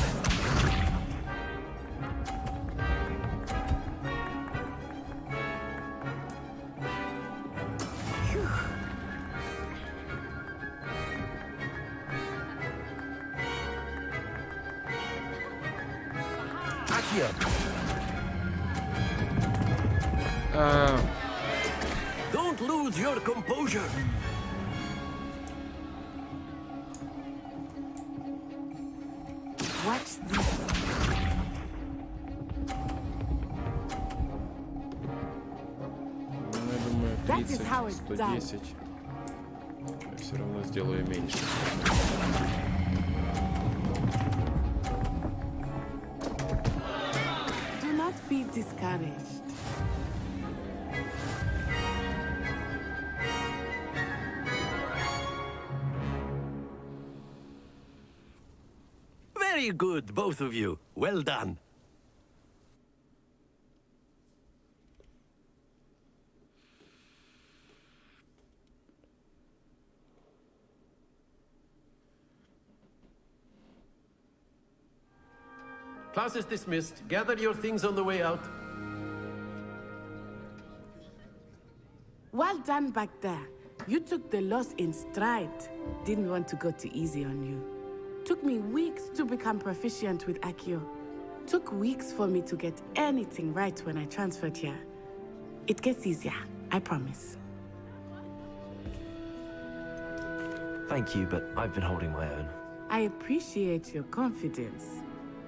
Don't lose your composure. Watch this. Ну, я думаю, That is 30, how it's 110. Я все равно сделаю меньше. Do not be discouraged. Very good, both of you. Well done. Class is dismissed. Gather your things on the way out. Well done back there. You took the loss in stride. Didn't want to go too easy on you. Took me weeks to become proficient with Akio. Took weeks for me to get anything right when I transferred here. It gets easier, I promise. Thank you, but I've been holding my own. I appreciate your confidence.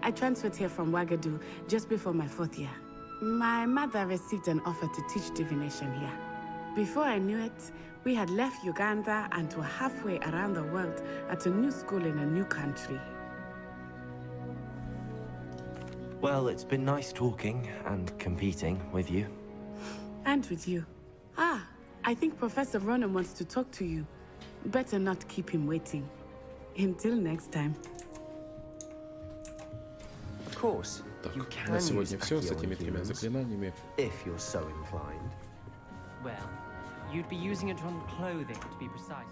I transferred here from Wagadu just before my 4th year. My mother received an offer to teach divination here. Before I knew it, we had left Uganda and were halfway around the world at a new school in a new country. Well, it's been nice talking and competing with you. And with you. Ah, I think Professor Ronan wants to talk to you. Better not keep him waiting. Until next time. Of course. Так, на сегодня все с этими тремя заклинаниями. If you're so inclined. Well, you'd be using it on clothing to be precise.